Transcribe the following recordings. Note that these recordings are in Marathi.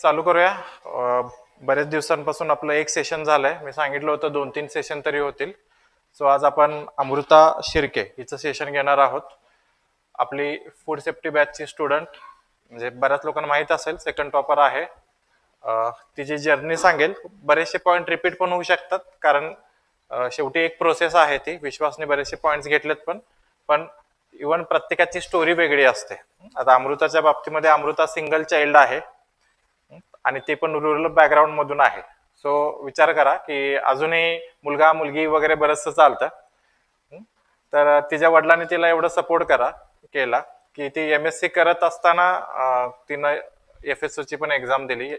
चालू करूया. बरेच दिवसांपासून आपलं एक सेशन झालंय. मी सांगितलं होतं 2-3 सेशन तरी होतील. सो आज आपण अमृता शिर्के हिचं सेशन घेणार आहोत. आपली फूड सेफ्टी बॅचची स्टुडंट, म्हणजे बऱ्याच लोकांना माहित असेल, सेकंड टॉपर आहे. तिची जर्नी सांगेल. बरेचसे पॉईंट रिपीट पण होऊ शकतात, कारण शेवटी एक प्रोसेस आहे ती. विश्वासने बरेचसे पॉईंट्स घेतलेत, पण इव्हन प्रत्येकाची स्टोरी वेगळी असते. आता अमृताच्या बाबतीमध्ये अमृता सिंगल चाइल्ड आहे आणि ते पण रुरल बॅकग्राऊंड मधून आहे. सो विचार करा की अजूनही मुलगा मुलगी वगैरे बरचसं चालतं. तर तिच्या वडिलांनी तिला एवढं सपोर्ट केला की ती MSc करत असताना तिनं FSO ची पण एक्झाम दिली.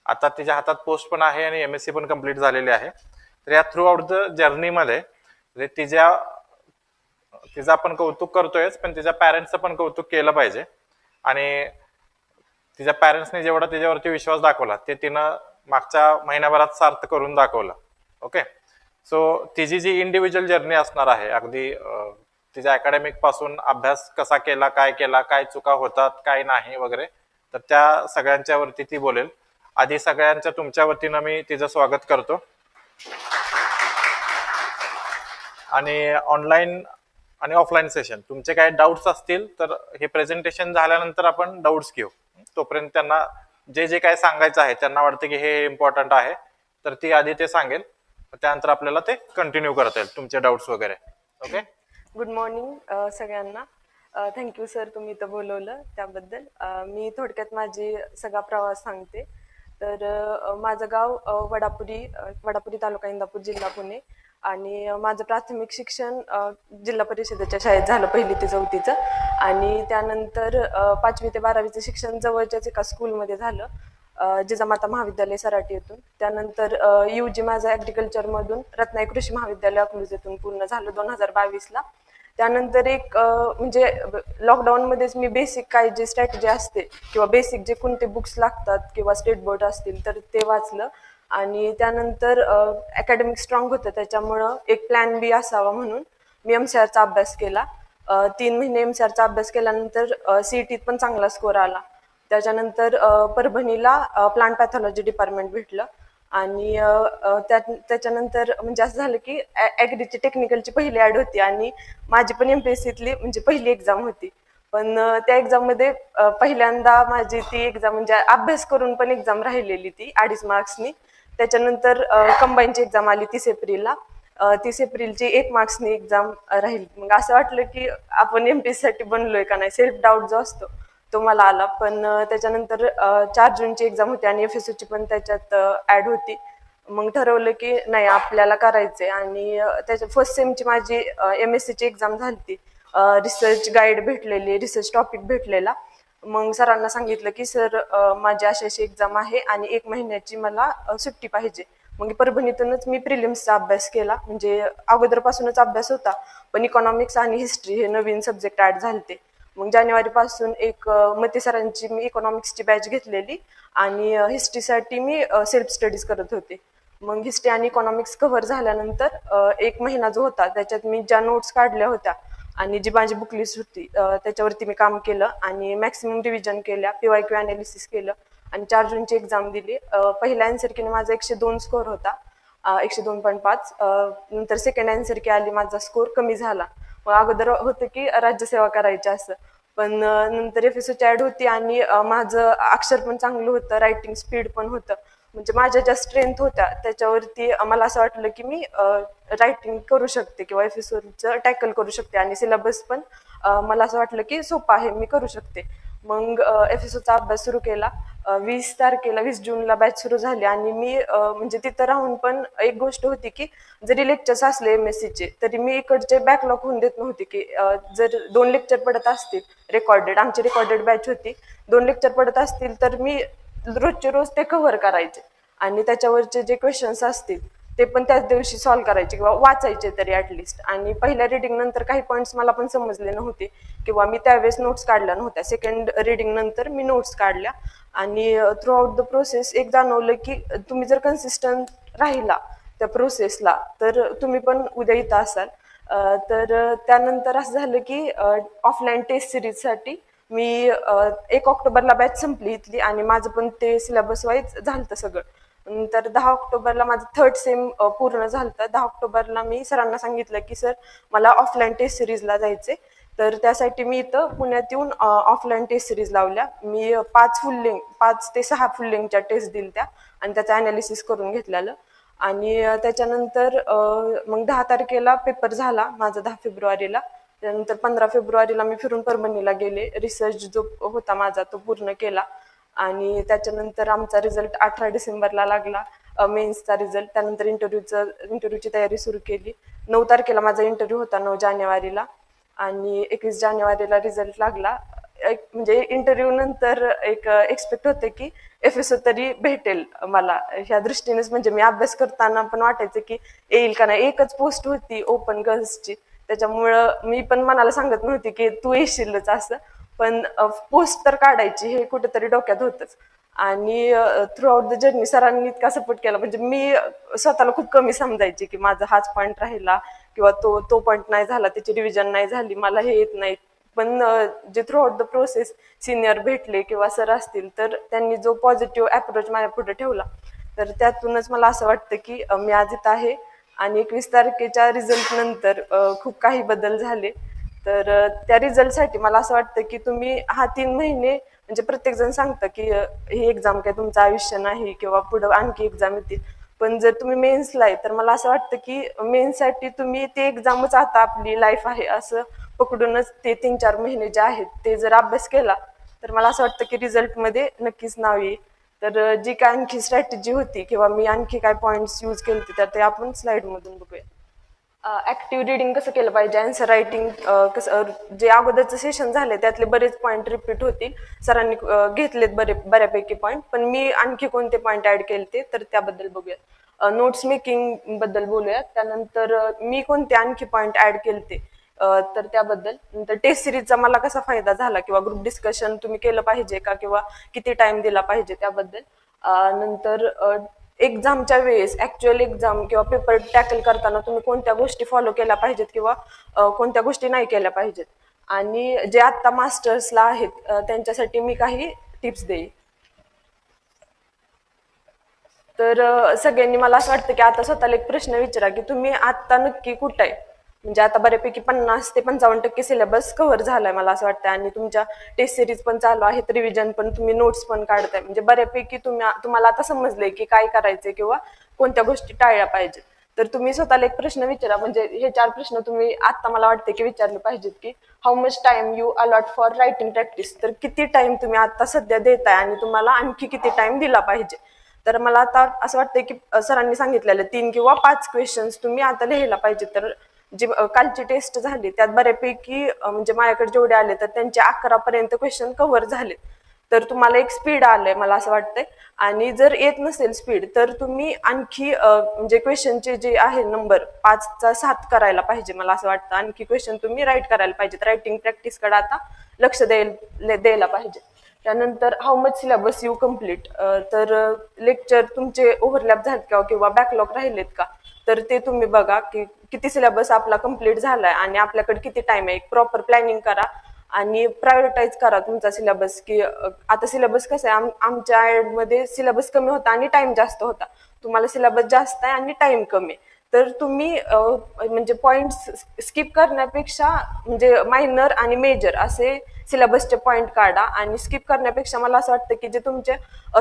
आता तिच्या हातात पोस्ट पण आहे आणि MSc पण कम्प्लीट झालेली आहे. तर या थ्रू आउट द जर्नीमध्ये तिचं आपण कौतुक करतोयच, पण तिच्या पॅरेंट्सचं पण कौतुक केलं पाहिजे. आणि तिच्या पॅरेंट्सने जेवढा तिच्यावरती विश्वास दाखवला ते तिनं मागच्या महिन्याभरात सार्थ करून दाखवलं. ओके, सो तिची जी इंडिव्हिज्युअल जर्नी असणार आहे, अगदी तिच्या अकॅडमिक पासून अभ्यास कसा केला, काय चुका होतात, काय नाही वगैरे, तर त्या सगळ्यांच्या वरती ती बोलेल. आधी सगळ्यांच्या तुमच्या वतीनं मी तिचं स्वागत करतो. आणि ऑनलाईन आणि ऑफलाईन सेशन तुमचे काही डाऊट्स असतील तर हे प्रेझेंटेशन झाल्यानंतर आपण डाऊट्स घेऊ. तोपर्यंत त्यांना जे काय सांगायचं आहे, त्यांना वाटतं की हे इम्पॉर्टंट आहे, तर ती आधी ते सांगेल. त्यानंतर आपल्याला ते कंटिन्यू करता येईल, तुमचे डाऊट्स वगैरे. ओके, गुड मॉर्निंग सगळ्यांना. थँक्यू सर, तुम्ही इथं बोलवलं त्याबद्दल. मी थोडक्यात माझी सगळा प्रवास सांगते. तर माझं गाव वडापुरी तालुका इंदापूर जिल्हा पुणे. आणि माझं प्राथमिक शिक्षण जिल्हा परिषदेच्या शाळेत झालं, 1ली ते 4थीचं. आणि त्यानंतर 5वी ते 12वीचं शिक्षण जवळच्याच एका स्कूलमध्ये झालं, जिजामाता महाविद्यालय सराटी येथून. त्यानंतर UG माझं ॲग्रिकल्चरमधून रत्नागिरी कृषी महाविद्यालय अकलूज येथून पूर्ण झालं 2022ला. त्यानंतर एक म्हणजे लॉकडाऊनमध्येच मी बेसिक काय जे स्ट्रॅटेजी असते किंवा बेसिक जे कोणते बुक्स लागतात किंवा स्टेट बोर्ड असतील तर ते वाचलं. आणि त्यानंतर अकॅडमिक स्ट्रॉंग होतं, त्याच्यामुळं एक प्लॅन बी असावा म्हणून मी MCRचा अभ्यास केला. 3 महिने MCRचा अभ्यास केल्यानंतर CETत पण चांगला स्कोर आला. त्याच्यानंतर परभणीला प्लांट पॅथॉलॉजी डिपार्टमेंट भेटलं. आणि त्याच्यानंतर म्हणजे असं झालं की ॲग्रीची टेक्निकलची पहिली ॲड होती आणि माझी पण MPSCतली म्हणजे पहिली एक्झाम होती. पण त्या एक्झाममध्ये पहिल्यांदा माझी ती एक्झाम म्हणजे अभ्यास करून पण एक्झाम राहिलेली ती 2.5 मार्क्सनी. त्याच्यानंतर कंबाईनची एक्झाम आली 30 एप्रिलला. 30 एप्रिलची 1 मार्क्सनी एक्झाम राहिली. मग असं वाटलं की आपण MPSCसाठी बनलोय का नाही, सेल्फ डाऊट जो असतो तो मला आला. पण त्याच्यानंतर 4 जूनची एक्झाम होती आणि FSOची पण त्याच्यात ॲड होती. मग ठरवलं की नाही आपल्याला करायचंय. आणि त्याच्या फर्स्ट सेमची माझी MSCची एक्झाम झाली. रिसर्च गाईड भेटलेली, रिसर्च टॉपिक भेटलेला. मग सरांना सांगितलं की सर माझी अशी एक्झाम आहे आणि 1 महिन्याची मला सुट्टी पाहिजे. मग परभणीतूनच मी प्रिलिम्सचा अभ्यास केला. म्हणजे अगोदरपासूनच अभ्यास होता, पण इकॉनॉमिक्स आणि हिस्ट्री हे नवीन सब्जेक्ट ॲड झाले. मग जानेवारीपासून एक मते सरांची मी इकॉनॉमिक्सची बॅच घेतलेली आणि हिस्ट्रीसाठी मी सेल्फ स्टडीज करत होते. मग हिस्ट्री आणि इकॉनॉमिक्स कव्हर झाल्यानंतर 1 महिना जो होता त्याच्यात मी ज्या नोट्स काढल्या होत्या आणि जी माझी बुकलिस्ट होती त्याच्यावरती मी काम केलं आणि मॅक्सिमम रिव्हिजन केल्या, PYQ अनालिसिस केलं आणि 4 जूनची एक्झाम दिली. पहिल्या आन्सर कीने माझा 102 स्कोर होता, 102.5. नंतर सेकंड आन्सर की आली, माझा स्कोर कमी झाला. मग अगोदर होतं की राज्यसेवा करायची असं, पण नंतर FSOची ॲड होती आणि माझं अक्षर पण चांगलं होतं, रायटिंग स्पीड पण होतं. म्हणजे माझ्या ज्या स्ट्रेंथ होत्या त्याच्यावरती मला असं वाटलं की मी रायटिंग करू शकते किंवा FSOचं टॅकल करू शकते आणि सिलेबस पण मला असं वाटलं की सोपं आहे, मी करू शकते. मग FSOचा अभ्यास सुरू केला. 20 जूनला बॅच सुरू झाली आणि मी म्हणजे तिथं राहून पण एक गोष्ट होती की जरी लेक्चर्स असले MSCचे तरी मी इकडचे बॅकलॉग होऊन देत नव्हते. की जर 2 लेक्चर पडत असतील रेकॉर्डेड, आमची रेकॉर्डेड बॅच होती, 2 लेक्चर पडत असतील तर मी रोजचे रोज ते कव्हर करायचे आणि त्याच्यावरचे जे क्वेश्चन्स असतील ते पण त्याच दिवशी सॉल्व्ह करायचे किंवा वाचायचे तरी ॲटलिस्ट. आणि पहिल्या रिडिंग नंतर काही पॉईंट्स मला पण समजले नव्हते किंवा मी त्यावेळेस नोट्स काढल्या नव्हत्या. सेकंड रिडिंग नंतर मी नोट्स काढल्या आणि थ्रू आउट द प्रोसेस एक जाणवलं की तुम्ही जर कन्सिस्टंट राहिला त्या प्रोसेसला तर तुम्ही पण उद्या इथं असाल. तर त्यानंतर असं झालं की ऑफलाईन टेस्ट सिरीजसाठी मी 1 ऑक्टोबरला बॅच संपली इथली आणि माझं पण ते सिलेबस वाईज झालं सगळं. नंतर 10 ऑक्टोबरला माझं थर्ड सेम पूर्ण झालं. 10 ऑक्टोबरला मी सरांना सांगितलं की सर मला ऑफलाईन टेस्ट सिरीजला जायचे. तर त्यासाठी मी इथं पुण्यात येऊन ऑफलाईन टेस्ट सिरीज लावल्या. मी 5 ते 6 फुल लेंगच्या टेस्ट दिल्या आणि त्याचं अनालिसिस करून घेतलेलं. आणि त्याच्यानंतर मग 10 तारखेला पेपर झाला माझा 10 फेब्रुवारीला. त्यानंतर 15 फेब्रुवारीला मी फिरून परभणीला गेले. रिसर्च जो होता माझा तो पूर्ण केला आणि त्याच्यानंतर आमचा रिझल्ट 18 डिसेंबरला लागला, मेन्सचा रिझल्ट. त्यानंतर इंटरव्ह्यूची तयारी सुरू केली. 9 तारखेला माझा इंटरव्ह्यू होता, 9 जानेवारीला, आणि 21 जानेवारीला रिझल्ट लागला. म्हणजे इंटरव्ह्यू नंतर एक एक्सपेक्ट होते की FSO तरी भेटेल मला. ह्या दृष्टीनेच म्हणजे मी अभ्यास करताना पण वाटायचं की येईल का नाही. एकच पोस्ट होती ओपन गर्ल्सची, त्याच्यामुळं मी पण मनाला सांगत नव्हती की तू येशीलच असं, पण पोस्ट तर काढायची हे कुठेतरी डोक्यात होतच. आणि थ्रू आउट द जर्नी सरांनी इतका सपोर्ट केला. म्हणजे मी स्वतःला खूप कमी समजायची की माझा हाच पॉईंट राहिला किंवा तो पॉईंट नाही झाला, त्याची रिव्हिजन नाही झाली, मला हे येत नाही. पण जे through out the process senior भेटले किंवा सर असतील तर त्यांनी जो पॉझिटिव्ह अप्रोच माझ्या पुढे ठेवला, तर त्यातूनच मला असं वाटतं की मी आज इथं आहे. आणि 21 तारखेच्या रिझल्ट नंतर खूप काही बदल झाले. तर त्या रिझल्टसाठी मला असं वाटतं की तुम्ही हा 3 महिने म्हणजे प्रत्येक जण सांगतं की ही एक्झाम काय तुमचं आयुष्य नाही किंवा पुढं आणखी एक्झाम येतील. पण जर तुम्ही मेन्सला आहे तर मला असं वाटतं की मेन्ससाठी तुम्ही ते एक्झामच आता आपली लाईफ आहे असं पकडूनच ते 3-4 महिने जे आहेत ते जर अभ्यास केला तर मला असं वाटतं की रिझल्टमध्ये नक्कीच नाव येईल. तर जी काय आणखी स्ट्रॅटेजी होती किंवा मी आणखी काय पॉईंट्स यूज केले तर ते आपण स्लाइडमधून बघूया. ऍक्टिव्ह रिडिंग कसं केलं पाहिजे, आन्सर रायटिंग कसं, जे अगोदरचं सेशन झाले त्यातले बरेच पॉईंट रिपीट होतील. सरांनी घेतलेत बऱ्यापैकी पॉईंट, पण मी आणखी कोणते पॉईंट ऍड केले तर त्याबद्दल बघूया. नोट्स मेकिंग बद्दल बोलूया. त्यानंतर मी कोणते आणखी पॉईंट ऍड केले तर त्याबद्दल. नंतर टेस्ट सिरीजचा मला कसा फायदा झाला किंवा ग्रुप डिस्कशन तुम्ही केलं पाहिजे का किंवा किती टाइम दिला पाहिजे त्याबद्दल. नंतर एक्झामच्या वेळेस ऍक्च्युअल एक्झाम किंवा पेपर टॅकल करताना तुम्ही कोणत्या गोष्टी फॉलो केल्या पाहिजेत किंवा कोणत्या गोष्टी नाही केल्या पाहिजेत. आणि जे आत्ता मास्टर्सला आहेत त्यांच्यासाठी मी काही टिप्स देईन. तर सगळ्यांनी मला असं वाटतं की आता स्वतःला एक प्रश्न विचारा की तुम्ही आत्ता नक्की कुठं आहे. म्हणजे आता बऱ्यापैकी 50 ते 55% सिलेबस कव्हर झालाय मला असं वाटतं आणि तुमच्या टेस्ट सिरीज पण चालू आहेत, रिव्हिजन पण, तुम्ही नोट्स पण काढताय. म्हणजे बऱ्यापैकी तुम्हाला आता समजलंय की काय करायचंय किंवा कोणत्या गोष्टी टाळल्या पाहिजेत. तर तुम्ही स्वतःला एक प्रश्न विचारा. म्हणजे हे 4 प्रश्न तुम्ही आता मला वाटते की विचारले पाहिजेत की how much time you a lot for writing practice. तर किती टाइम तुम्ही आता सध्या देताय आणि तुम्हाला आणखी किती टाइम दिला पाहिजे. तर मला आता असं वाटतंय की सरांनी सांगितलेलं 3 किंवा 5 क्वेश्चन्स तुम्ही आता लिहायला पाहिजे. तर जी कालची टेस्ट झाली त्यात बऱ्यापैकी म्हणजे माझ्याकडे जेवढे आले तर त्यांचे 11 पर्यंत क्वेश्चन कव्हर झाले. तर तुम्हाला एक स्पीड आलंय मला असं वाटतंय. आणि जर येत नसेल स्पीड तर तुम्ही आणखी म्हणजे क्वेश्चनचे जे आहे नंबर 5चा 7 करायला पाहिजे मला असं वाटतं. आणखी क्वेश्चन तुम्ही राईट करायला पाहिजेत. रायटिंग प्रॅक्टिसकडे आता लक्ष द्यायला पाहिजे. त्यानंतर how much syllabus you complete. तर लेक्चर तुमचे ओव्हरलॅप झालेत का किंवा बॅकलॉग राहिलेत का, तर ते तुम्ही बघा की किती सिलेबस आपला कम्प्लीट झालाय आणि आपल्याकडे किती टाइम आहे. एक प्रॉपर प्लॅनिंग करा आणि प्रायोरिटाईज करा तुमचा सिलेबस. की आता सिलेबस कसं आहे, आमच्या मध्ये सिलेबस कमी होता आणि टाइम जास्त होता. तुम्हाला सिलेबस जास्त आहे आणि टाइम कमी आहे. तर तुम्ही म्हणजे पॉइंट्स स्किप करण्यापेक्षा म्हणजे मायनर आणि मेजर असे सिलेबसचे पॉईंट काढा. आणि स्किप करण्यापेक्षा मला असं वाटतं की जे तुमचे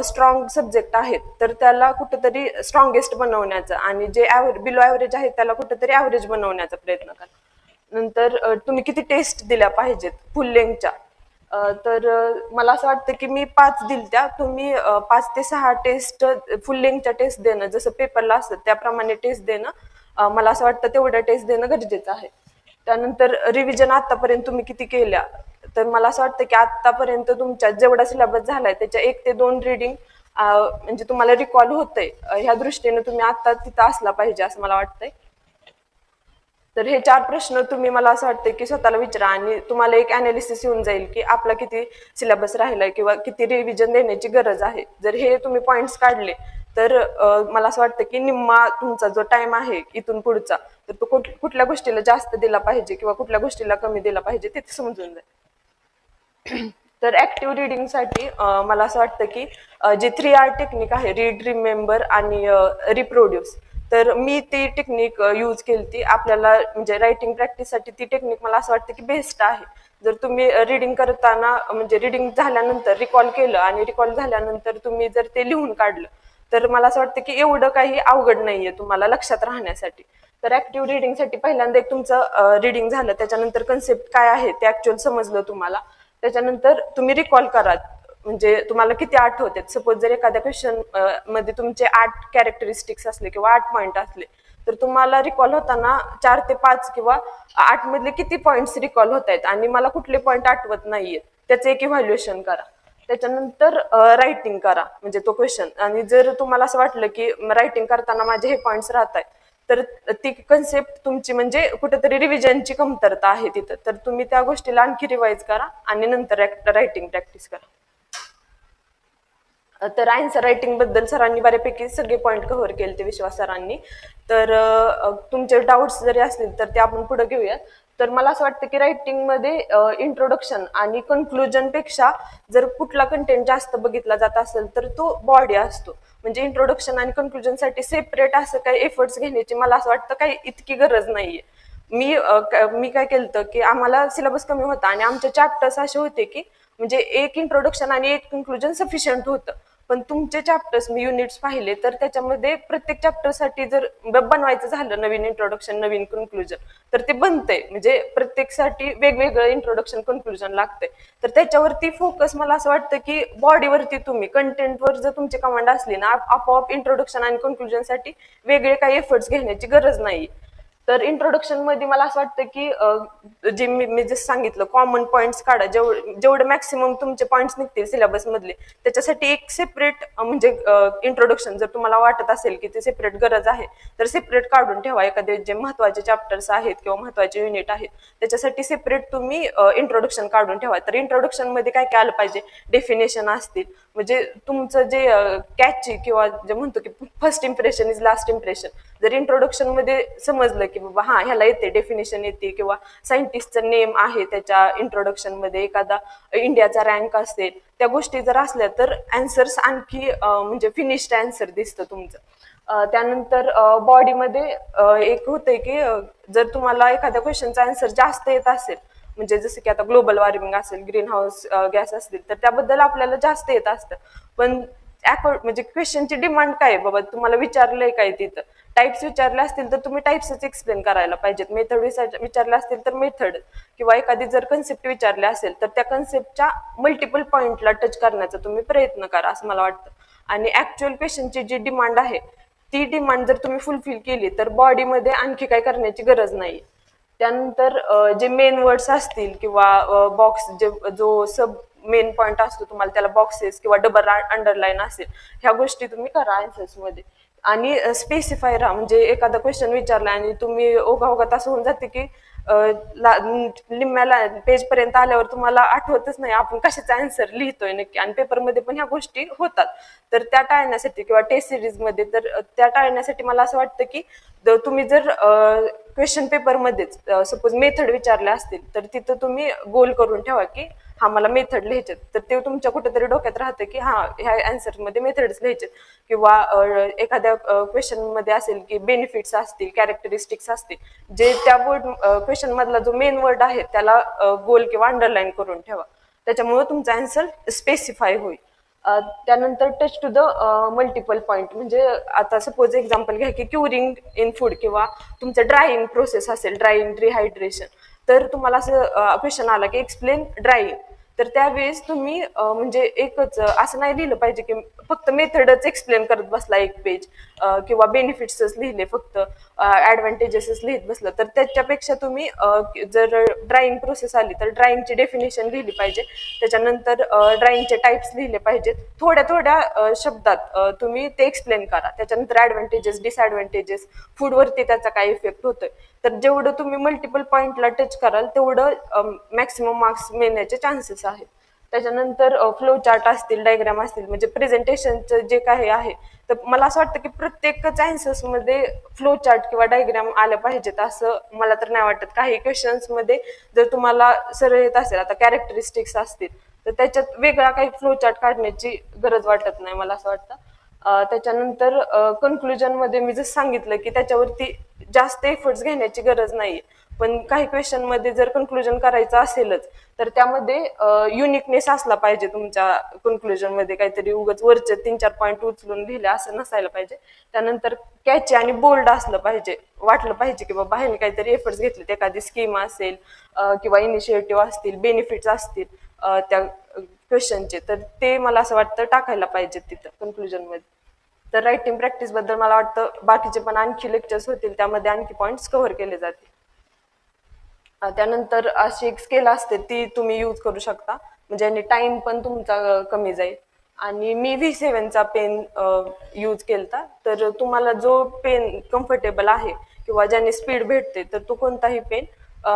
स्ट्रॉंग सब्जेक्ट आहेत तर त्याला कुठेतरी स्ट्रॉंगेस्ट बनवण्याचं आणि जे बिलो ॲव्हरेज आहेत त्याला कुठेतरी ॲव्हरेज बनवण्याचा प्रयत्न करा. नंतर तुम्ही किती टेस्ट दिल्या पाहिजेत फुल लेंगच्या. तर मला असं वाटतं की मी 5 दिलत्या. तुम्ही 5 ते 6 टेस्ट फुल लेंगच्या टेस्ट देणं जसं पेपरला असतं त्याप्रमाणे टेस्ट देणं मला असं वाटतं तेवढ्या टेस्ट देणं गरजेचं आहे. त्यानंतर रिव्हिजन आतापर्यंत तुम्ही किती केल्या, तर मला असं वाटतं की आतापर्यंत तुमच्या जेवढा सिलेबस झालाय त्याच्या 1 ते 2 रिडिंग म्हणजे तुम्हाला रिकॉल होतंय. ह्या दृष्टीने तुम्ही आता तिथं असला पाहिजे असं मला वाटतंय. तर हे 4 प्रश्न तुम्ही मला असं वाटतं की स्वतःला विचारा आणि तुम्हाला एक अनालिसिस येऊन जाईल की आपला किती सिलेबस राहिलाय किंवा किती रिव्हिजन देण्याची गरज आहे. जर हे तुम्ही पॉईंट्स काढले तर मला असं वाटतं की निम्मा तुमचा जो टाइम आहे इथून पुढचा तर तो कुठल्या गोष्टीला जास्त दिला पाहिजे किंवा कुठल्या गोष्टीला कमी दिला पाहिजे ते समजून जाईल. तर ऍक्टिव्ह रिडिंगसाठी मला असं वाटतं की जे 3R टेक्निक आहे, रीड, रिमेंबर आणि रिप्रोड्यूस, तर मी ती टेक्निक यूज केली ती आपल्याला म्हणजे रायटिंग प्रॅक्टिससाठी. ती टेक्निक मला असं वाटतं की बेस्ट आहे. जर तुम्ही रीडिंग करताना म्हणजे रीडिंग झाल्यानंतर रिकॉल केलं आणि रिकॉल झाल्यानंतर तुम्ही जर ते लिहून काढलं, तर मला असं वाटतं की एवढं काही अवघड नाहीये तुम्हाला लक्षात राहण्यासाठी. तर ऍक्टिव्ह रिडिंगसाठी पहिल्यांदा एक तुमचं रीडिंग झालं, त्याच्यानंतर कन्सेप्ट काय आहे ते ऍक्च्युअल समजलं तुम्हाला, त्याच्यानंतर तुम्ही रिकॉल करा म्हणजे तुम्हाला किती आठवते. सपोज जर एखाद्या क्वेश्चन मध्ये तुमचे 8 कॅरेक्टरिस्टिक्स असले किंवा 8 पॉईंट असले, तर तुम्हाला रिकॉल होताना 4 ते 5 किंवा 8 मधले किती पॉईंट्स रिकॉल होत आहेत आणि मला कुठले पॉईंट आठवत नाहीये, त्याचं एक इव्हॅल्युएशन करा. त्याच्यानंतर रायटिंग करा म्हणजे तो क्वेश्चन. आणि जर तुम्हाला असं वाटलं की रायटिंग करताना माझे हे पॉईंट्स राहत आहेत, तर ती कन्सेप्ट तुमची म्हणजे कुठेतरी रिव्हिजनची कमतरता आहे तिथं, तर तुम्ही त्या गोष्टीला आणखी रिवाइज करा आणि नंतर रायटिंग प्रॅक्टिस करा. तर आन्सर रायटिंग बद्दल सरांनी बऱ्यापैकी सगळे पॉईंट कव्हर केले ते, विश्वास सरांनी. तर तुमचे डाऊट्स जरी असतील तर ते आपण पुढे घेऊयात. तर मला असं वाटतं की रायटिंगमध्ये इंट्रोडक्शन आणि कन्क्लुजन पेक्षा जर कुठला कंटेंट जास्त बघितला जात असेल तर तो बॉडी असतो. म्हणजे इंट्रोडक्शन आणि कन्क्लुजनसाठी सेपरेट असं काही एफर्ट्स घेण्याची मला असं वाटतं काही इतकी गरज नाहीये. मी काय केलं की आम्हाला सिलेबस कमी होता आणि आमचे चॅप्टर्स असे होते की म्हणजे एक इंट्रोडक्शन आणि एक कन्क्लुजन सफिशियंट होतं. पण तुमचे चॅप्टर्स मी युनिट्स पाहिले तर त्याच्यामध्ये प्रत्येक चॅप्टरसाठी जर बनवायचं झालं नवीन इंट्रोडक्शन नवीन कन्क्लुजन, तर ते बनतंय. म्हणजे प्रत्येकसाठी वेगवेगळं इंट्रोडक्शन कन्क्लुजन लागतंय. तर त्याच्यावरती फोकस मला असं वाटतं की बॉडीवरती तुम्ही कंटेंटवर जर तुमची कमांड असली ना, आपोआप इंट्रोडक्शन आणि कन्क्लुजनसाठी वेगळे काही एफर्ट्स घेण्याची गरज नाही. तर इंट्रोडक्शन मध्ये मला असं वाटतं की जे मी जसं सांगितलं कॉमन पॉईंट्स काढा, जेवढे मॅक्सिमम तुमचे पॉईंट्स निघतील सिलेबस मधले, त्याच्यासाठी एक सेपरेट म्हणजे इंट्रोडक्शन जर तुम्हाला वाटत असेल की ते सेपरेट गरज आहे, तर सेपरेट काढून ठेवा. एखादे जे महत्वाचे चॅप्टर्स आहेत किंवा महत्वाचे युनिट आहेत त्याच्यासाठी सेपरेट तुम्ही इंट्रोडक्शन काढून ठेवा. तर इंट्रोडक्शन मध्ये काय काय आलं पाहिजे, डेफिनेशन असतील, म्हणजे तुमचं जे कॅची किंवा जे म्हणतो की first impression is last impression, जर इंट्रोडक्शन मध्ये समजलं की बाबा हा ह्याला येते, डेफिनेशन येते, किंवा सायंटिस्टचं नेम आहे त्याच्या इंट्रोडक्शन मध्ये, एखादा इंडियाचा रँक असेल, त्या गोष्टी जर असल्या तर आन्सर्स आणखी म्हणजे फिनिश्ड आन्सर दिसतं तुमचं. त्यानंतर बॉडीमध्ये एक होतंय की जर तुम्हाला एखाद्या क्वेश्चनचा आन्सर जास्त येत असेल, म्हणजे जसं की आता ग्लोबल वॉर्मिंग असेल, ग्रीन हाऊस गॅस असतील, तर त्याबद्दल आपल्याला जास्त येत असतं. पण म्हणजे क्वेश्चनची डिमांड काय आहे बाबा, तुम्हाला विचारलंय काय, तिथं टाइप्स विचारले असतील तर तुम्ही टाइप्सच एक्सप्लेन करायला पाहिजेत, मेथड विचारले असतील तर मेथड, किंवा एखादी जर कन्सेप्ट विचारले असेल तर त्या कन्सेप्टच्या मल्टिपल पॉइंटला टच करण्याचा तुम्ही प्रयत्न करा असं मला वाटतं. आणि ऍक्च्युअल क्वेश्चनची जी डिमांड आहे ती डिमांड जर तुम्ही फुलफिल केली तर बॉडीमध्ये आणखी काय करण्याची गरज नाही. त्यानंतर जे मेन वर्ड्स असतील किंवा बॉक्स जो सब मेन पॉइंट असतो तुम्हाला, त्याला बॉक्सेस किंवा डबल अंडरलाईन असेल, ह्या गोष्टी तुम्ही करा आन्सर्स मध्ये. आणि स्पेसिफाय राहा, म्हणजे एखादा क्वेश्चन विचारला आणि तुम्ही ओघाओघात असं होऊन जाते की निम्म्याला पेज पर्यंत आल्यावर तुम्हाला आठवतच नाही आपण कशाचा आन्सर लिहितोय नक्की. आणि पेपरमध्ये पण ह्या गोष्टी होतात, तर त्या टाळण्यासाठी किंवा टेस्ट सिरीज मध्ये तर त्या टाळण्यासाठी मला असं वाटतं की तुम्ही जर क्वेश्चन पेपरमध्येच सपोज मेथड विचारल्या असतील तर तिथं तुम्ही गोल करून ठेवा की हा मला मेथड लिहायचे, तर ते तुमच्या कुठेतरी डोक्यात राहतं की हा ह्या आन्सर मध्ये मेथड्स लिहायचे. किंवा एखाद्या क्वेश्चन मध्ये असेल की बेनिफिट्स असतील, कॅरेक्टरिस्टिक्स असतील, जे त्या वर्ड क्वेश्चन मधला जो मेन वर्ड आहे त्याला गोल किंवा अंडरलाईन करून ठेवा, त्याच्यामुळे तुमचा आन्सर स्पेसिफाय होईल. त्यानंतर touch to the multiple point, म्हणजे आता सपोज एक्झाम्पल घ्या की क्युरिंग इन फूड किंवा तुमचं ड्रायिंग प्रोसेस असेल, ड्रायिंग रिहायड्रेशन, तर तुम्हाला असं क्वेश्चन आला की एक्सप्लेन ड्रायिंग, तर त्यावेळेस तुम्ही म्हणजे एकच असं नाही लिहिलं पाहिजे की फक्त मेथडच एक्सप्लेन करत बसला एक पेज, किंवा बेनिफिट्सच लिहिले फक्त, ऍडव्हान्टेजेसच लिहित बसलं, तर त्याच्यापेक्षा तुम्ही जर ड्राइंग प्रोसेस आली तर ड्राइंगची डेफिनेशन लिहिली पाहिजे, त्याच्यानंतर ड्राइंगचे टाइप्स लिहिले पाहिजेत, थोड्या थोड्या शब्दात तुम्ही ते एक्सप्लेन करा. त्याच्यानंतर ऍडव्हान्टेजेस, डिसएडव्हान्टेजेस, फूडवरती त्याचा काय इफेक्ट होतोय, तर जेवढं तुम्ही मल्टिपल पॉइंटला टच कराल तेवढं मॅक्सिमम मार्क्स मिळण्याचे चान्सेस आहेत. त्याच्यानंतर फ्लो चार्ट असतील, डायग्राम असतील, म्हणजे प्रेझेंटेशनचं जे काही आहे, तर मला असं वाटतं की प्रत्येकच अँसर्स मध्ये फ्लो चार्ट किंवा डायग्राम आल्या पाहिजेत असं मला तर नाही वाटत. काही क्वेश्चन्स मध्ये जर तुम्हाला सरळ येत असेल, आता कॅरेक्टरिस्टिक्स असतील, तर त्याच्यात वेगळा काही फ्लो चार्ट काढण्याची गरज वाटत नाही मला असं वाटतं. त्याच्यानंतर कन्क्लुजन मध्ये मी जसं सांगितलं की त्याच्यावरती जास्त एफर्ट्स घेण्याची गरज नाहीये. पण काही क्वेश्चन मध्ये जर कन्क्लुजन करायचं असेलच, तर त्यामध्ये युनिकनेस असला पाहिजे तुमच्या कन्क्लुजन मध्ये. काहीतरी उगाच वरचे 3-4 पॉईंट उचलून लिहिले असं नसायला पाहिजे. त्यानंतर कॅची आणि बोल्ड असलं पाहिजे. वाटलं पाहिजे की बाबा ह्याने काहीतरी एफर्ट्स घेतले, एखादी स्कीम असेल किंवा इनिशिएटिव्ह असतील, बेनिफिट्स असतील त्या क्वेश्चनचे, तर ते मला असं वाटतं टाकायला पाहिजे तिथं कन्क्लुजन मध्ये. तर रायटिंग प्रॅक्टिस बद्दल मला वाटतं बाकीचे पण आणखी लेक्चर्स होतील, त्यामध्ये आणखी पॉईंट्स कव्हर केले जातील. त्यानंतर अशी एक स्केल असते ती तुम्ही यूज करू शकता, म्हणजे टाइम पण तुमचा कमी जाईल. आणि मी V7चा पेन यूज केलता. तर तुम्हाला जो पेन कम्फर्टेबल आहे किंवा ज्याने स्पीड भेटते, तर तो कोणताही पेन,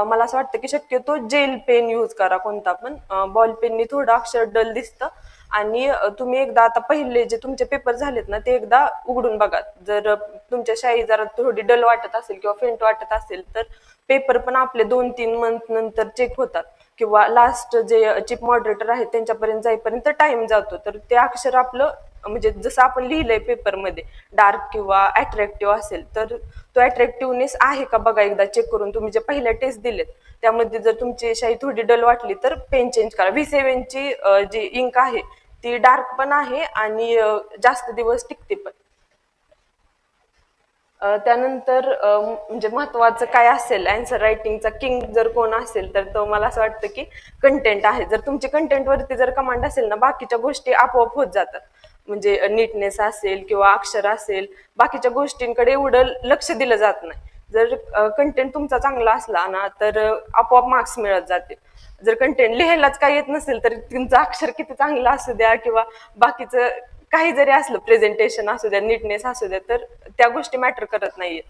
मला असं वाटतं की शक्यतो जेल पेन यूज करा कोणता पण. बॉल पेननी थोडं अक्षर डल दिसतं. आणि तुम्ही एकदा आता पहिले जे तुमचे पेपर झालेत ना, ते एकदा उघडून बघा. जर तुमच्या शाई जरा थोडी डल वाटत असेल किंवा फेंट वाटत असेल, तर पेपर पण आपले 2-3 मंथ नंतर चेक होतात, किंवा लास्ट जे चीफ मॉडरेटर आहेत त्यांच्यापर्यंत जाईपर्यंत टाइम जातो. तर ते अक्षर आपलं, म्हणजे जसं आपण लिहिलंय पेपरमध्ये डार्क किंवा अट्रॅक्टिव्ह असेल, तर तो अट्रॅक्टिव्हनेस आहे का बघा एकदा चेक करून. तुम्ही जे पहिल्या टेस्ट दिलेत त्यामध्ये जर तुमची शाई थोडी डल वाटली, तर पेन चेंज करा. V7ची जी इंक आहे ती डार्क पण आहे आणि जास्त दिवस टिकते पण. त्यानंतर म्हणजे महत्वाचं काय असेल, अँसर रायटिंगचा किंग जर कोण असेल, तर तो मला असं वाटतं की कंटेंट आहे. जर तुमची कंटेंट वरती जर कमांड असेल ना, बाकीच्या गोष्टी आपोआप होत जातात. म्हणजे नीटनेस असेल किंवा अक्षर असेल, बाकीच्या गोष्टींकडे एवढं लक्ष दिलं जात नाही. जर कंटेंट तुमचा चांगला असला ना, तर आपोआप मार्क्स मिळत जातील. जर कंटेंट लिहायलाच काही येत नसेल, तर तुमचं अक्षर किती चांगलं असू द्या किंवा बाकीचं काही जरी असलं, प्रेझेंटेशन असू द्या, नीटनेस असू द्या, तर त्या गोष्टी मॅटर करत नाहीये.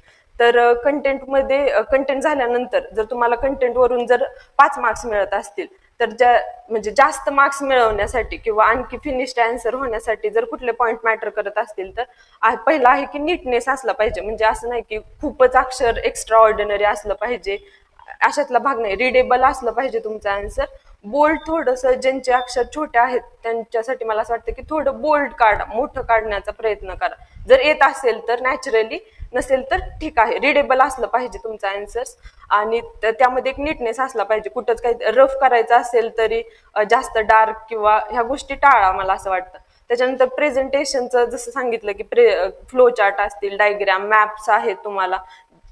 तर कंटेंटमध्ये कंटेंट झाल्यानंतर जर तुम्हाला कंटेंट वरून जर 5 मार्क्स मिळत असतील, तर ज्या म्हणजे जास्त मार्क्स मिळवण्यासाठी किंवा आणखी फिनिश्ड आन्सर होण्यासाठी जर कुठले पॉईंट मॅटर करत असतील, तर पहिला आहे की नीटनेस असला पाहिजे. म्हणजे असं नाही की खूपच अक्षर एक्स्ट्रा ऑर्डिनरी असलं पाहिजे, अशातला भाग नाही. रिडेबल असलं पाहिजे तुमचं आन्सर. बोल्ड थोडस, ज्यांचे अक्षर छोटे आहेत त्यांच्यासाठी मला असं वाटतं की थोडं बोल्ड काढा, मोठं काढण्याचा प्रयत्न करा. जर येत असेल तर नॅचरली, नसेल तर ठीक आहे. रिडेबल असलं पाहिजे तुमचं आन्सर्स. आणि त्यामध्ये एक नीटनेस असला पाहिजे. कुठंच काही रफ करायचं असेल तरी जास्त डार्क किंवा ह्या गोष्टी टाळा मला असं वाटतं. त्याच्यानंतर प्रेझेंटेशनचं जसं सांगितलं की फ्लो चार्ट असतील, डायग्राम, मॅप्स आहेत, तुम्हाला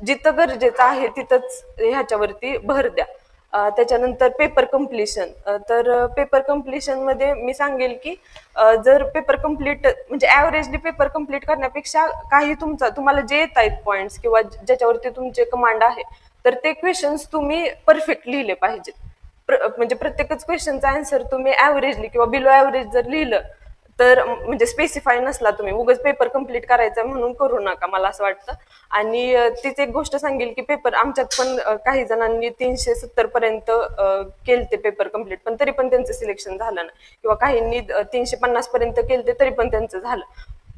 जिथं गरजेचं आहे तिथंच ह्याच्यावरती भर द्या. त्याच्यानंतर पेपर कम्प्लिशन. तर पेपर कम्प्लिशन मध्ये मी सांगेल की जर पेपर कम्प्लीट म्हणजे ॲव्हरेजली पेपर कम्प्लीट करण्यापेक्षा काही तुम्हाला जे येत आहेत पॉईंट्स किंवा ज्याच्यावरती तुमचे कमांड आहे, तर ते क्वेश्चन्स तुम्ही परफेक्ट लिहिले पाहिजेत. म्हणजे प्रत्येकच क्वेश्चनचा आन्सर तुम्ही ॲव्हरेजली किंवा बिलो ॲव्हरेज जर लिहिलं, तर म्हणजे स्पेसिफाय नसला तुम्ही, उगाच पेपर कम्प्लीट करायचा म्हणून करू नका मला असं वाटतं. आणि तीच एक गोष्ट सांगेल की पेपर आमच्यात पण काही जणांनी 370 पर्यंत केलते पेपर कम्प्लीट, पण तरी पण त्यांचं सिलेक्शन झालं नाही. किंवा काहींनी 350 पर्यंत केलते तरी पण त्यांचं झालं.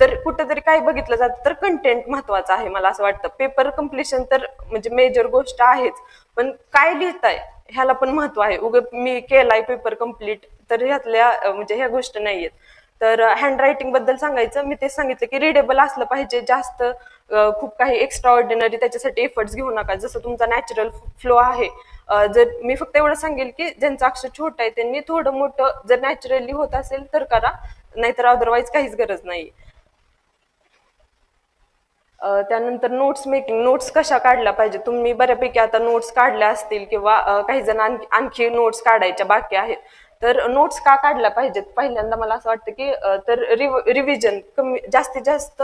तर कुठेतरी काय बघितलं जातं, तर कंटेंट महत्वाचं आहे मला असं वाटतं. पेपर कम्प्लिशन तर म्हणजे मेजर गोष्ट आहेच, पण काय लिहिताय ह्याला पण महत्व आहे. मी केलाय पेपर कम्प्लीट, तर ह्यातल्या म्हणजे ह्या गोष्टी नाहीयेत. तर हँड रायटिंग बद्दल सांगायचं, मी तेच सांगितलं की रिडेबल असलं पाहिजे. जास्त खूप काही एक्स्ट्रा ऑर्डिनरी त्याच्यासाठी एफर्ट्स घेऊ नका. जसं तुमचा नॅचरल फ्लो आहे, जर मी फक्त एवढं सांगेल की ज्यांचं अक्षर छोटं आहे त्यांनी थोडं मोठं जर नॅचरली होत असेल तर करा, नाहीतर अदरवाईज काहीच गरज नाही. त्यानंतर नोट्स मेकिंग. नोट्स कशा काढल्या पाहिजे, तुम्ही बऱ्यापैकी आता नोट्स काढल्या असतील किंवा काही जण आणखी नोट्स काढायच्या बाकी आहेत. तर नोट्स का काढल्या पाहिजेत, पहिल्यांदा मला असं वाटतं की तर रिव्हिजन कमी जास्तीत जास्त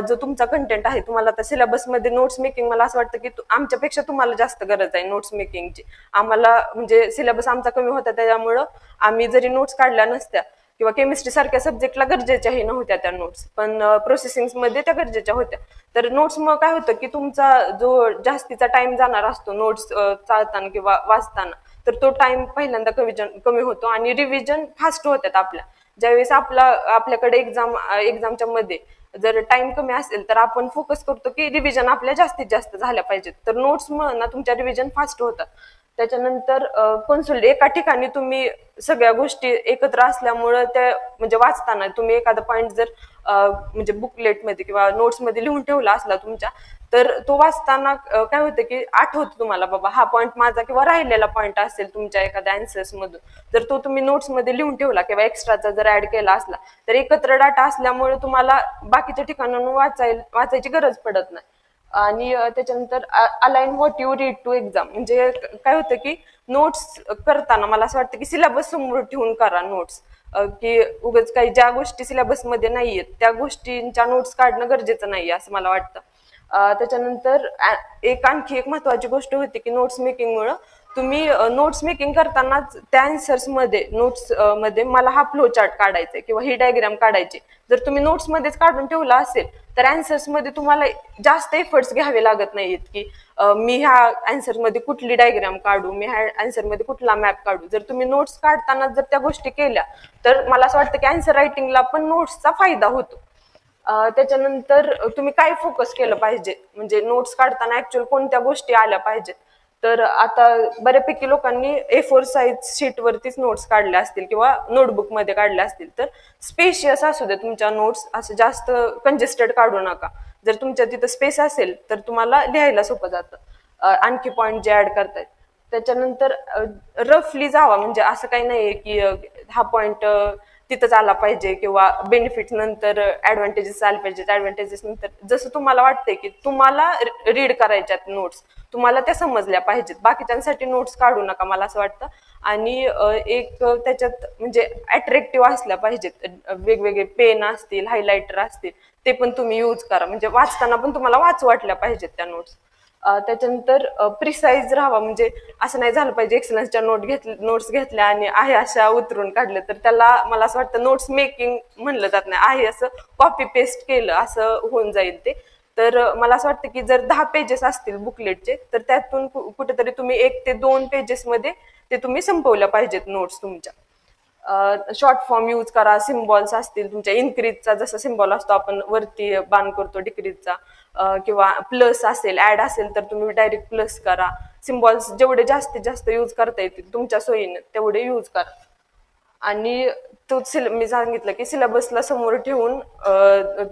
जो तुमचा कंटेंट आहे, तुम्हाला आता सिलेबसमध्ये नोट्स मेकिंग मला असं वाटतं की आमच्यापेक्षा तुम्हाला जास्त गरज आहे नोट्स मेकिंगची. आम्हाला म्हणजे सिलेबस आमचा कमी होता, त्याच्यामुळं आम्ही जरी नोट्स काढल्या नसत्या किंवा केमिस्ट्री सारख्या सब्जेक्टला गरजेच्याही नव्हत्या त्या नोट्स, पण प्रोसेसिंगमध्ये त्या गरजेच्या होत्या. तर नोट्स मग काय होतं की तुमचा जो जास्तीचा टाइम जाणार असतो नोट्स चालताना किंवा वाचताना, तर तो टाइम पहिल्यांदा कमी होतो आणि रिव्हिजन फास्ट होतात आपल्या. ज्यावेळेस आपल्याकडे एक्झामच्या मध्ये जर टाइम कमी असेल तर आपण फोकस करतो की रिव्हिजन आपल्या जास्तीत जास्त झाल्या पाहिजेत, तर नोट्स ना तुमच्या रिव्हिजन फास्ट होतात. त्याच्यानंतर एका ठिकाणी तुम्ही सगळ्या गोष्टी एकत्र असल्यामुळं त्या म्हणजे वाचताना तुम्ही एखादा पॉईंट जर म्हणजे बुकलेटमध्ये किंवा नोट्समध्ये लिहून ठेवला असला तुमच्या, तर तो वाचताना काय होतं की आठवतं तुम्हाला, बाबा हा पॉईंट माझा किंवा राहिलेला पॉईंट असेल तुमच्या एखाद्या आन्सर्स मधून, जर तो तुम्ही नोट्समध्ये लिहून ठेवला किंवा एक्स्ट्राचा जर ऍड केला असला, तर एकत्र डाटा असल्यामुळे तुम्हाला बाकीच्या ठिकाणांहून वाचायची गरज पडत नाही. आणि त्याच्यानंतर align what you read to exam, म्हणजे काय होतं की नोट्स करताना मला असं वाटतं की सिलेबस समोर ठेवून करा नोट्स, की उगाच काही ज्या गोष्टी सिलेबस मध्ये नाहीयेत त्या गोष्टींच्या नोट्स काढणं गरजेचं नाहीये असं मला वाटतं. त्याच्यानंतर आणखी एक महत्वाची गोष्ट होती की नोट्स मेकिंग मुळे तुम्ही नोट्स मेकिंग करतानाच त्या आन्सर्स मध्ये नोट्स मध्ये मला हा फ्लो चार्ट काढायचा किंवा ही डायग्राम काढायची, जर तुम्ही नोट्स मध्येच काढून ठेवला असेल तर आन्सर्स मध्ये तुम्हाला जास्त एफर्ट्स घ्यावे लागत नाहीत की मी ह्या आन्सर मध्ये कुठली डायग्राम काढू, मी ह्या आन्सर मध्ये कुठला मॅप काढू. जर तुम्ही नोट्स काढताना जर त्या गोष्टी केल्या तर मला असं वाटतं की आन्सर रायटिंगला पण नोट्सचा फायदा होतो. त्याच्यानंतर तुम्ही काय फोकस केलं पाहिजे, म्हणजे नोट्स काढताना ऍक्च्युअल कोणत्या गोष्टी आल्या पाहिजेत, तर आता बऱ्यापैकी लोकांनी A4 साईज शीट वरतीच नोट्स काढल्या असतील किंवा नोटबुक मध्ये काढल्या असतील, तर स्पेशियस असू दे तुमच्या नोट्स, असं जास्त कंजेस्टेड काढू नका. जर तुमच्या तिथं स्पेस असेल तर तुम्हाला लिहायला सोपं जातं आणखी पॉईंट जे ऍड करतायत. त्याच्यानंतर रफली जावा, म्हणजे असं काही नाहीये की हा पॉईंट तिथंच आला पाहिजे किंवा बेनिफिट नंतर ऍडव्हान्टेजेस आले पाहिजेत, ऍडव्हान्टेजेस नंतर, जसं तुम्हाला वाटतंय की तुम्हाला रीड करायच्यात नोट्स, तुम्हाला त्या समजल्या पाहिजेत, बाकीच्यांसाठी नोट्स काढू नका मला असं वाटतं. आणि एक त्याच्यात म्हणजे अट्रॅक्टिव्ह असल्या पाहिजेत, वेगवेगळे पेन असतील, हायलायटर असतील, ते पण तुम्ही यूज करा, म्हणजे वाचताना पण तुम्हाला वाटल्या पाहिजेत त्या नोट्स. त्याच्यानंतर प्रिसाईज राहावा, म्हणजे असं नाही झालं पाहिजे एक्सलन्सच्या नोट्स घेतल्या आणि आहे अशा उतरून काढलं, तर त्याला मला असं वाटतं नोट्स मेकिंग म्हणलं जात नाही, आहे असं कॉपी पेस्ट केलं असं होऊन जाईल ते. तर मला असं वाटतं की जर 10 पेजेस असतील बुकलेटचे तर त्यातून कुठेतरी तुम्ही 1 ते 2 पेजेस मध्ये ते तुम्ही संपवल्या पाहिजेत नोट्स तुमच्या. शॉर्ट फॉर्म यूज करा, सिम्बॉल्स असतील तुमच्या, इन्क्रीजचा जसा सिम्बॉल असतो आपण वरती बाण करतो डिक्रीजचा, किंवा प्लस असेल, ऍड असेल तर तुम्ही डायरेक्ट प्लस करा. सिम्बॉल्स जेवढे जास्तीत जास्त यूज करता येतील तुमच्या सोयीने तेवढे यूज करा. आणि मी सांगितलं की सिलेबसला समोर ठेवून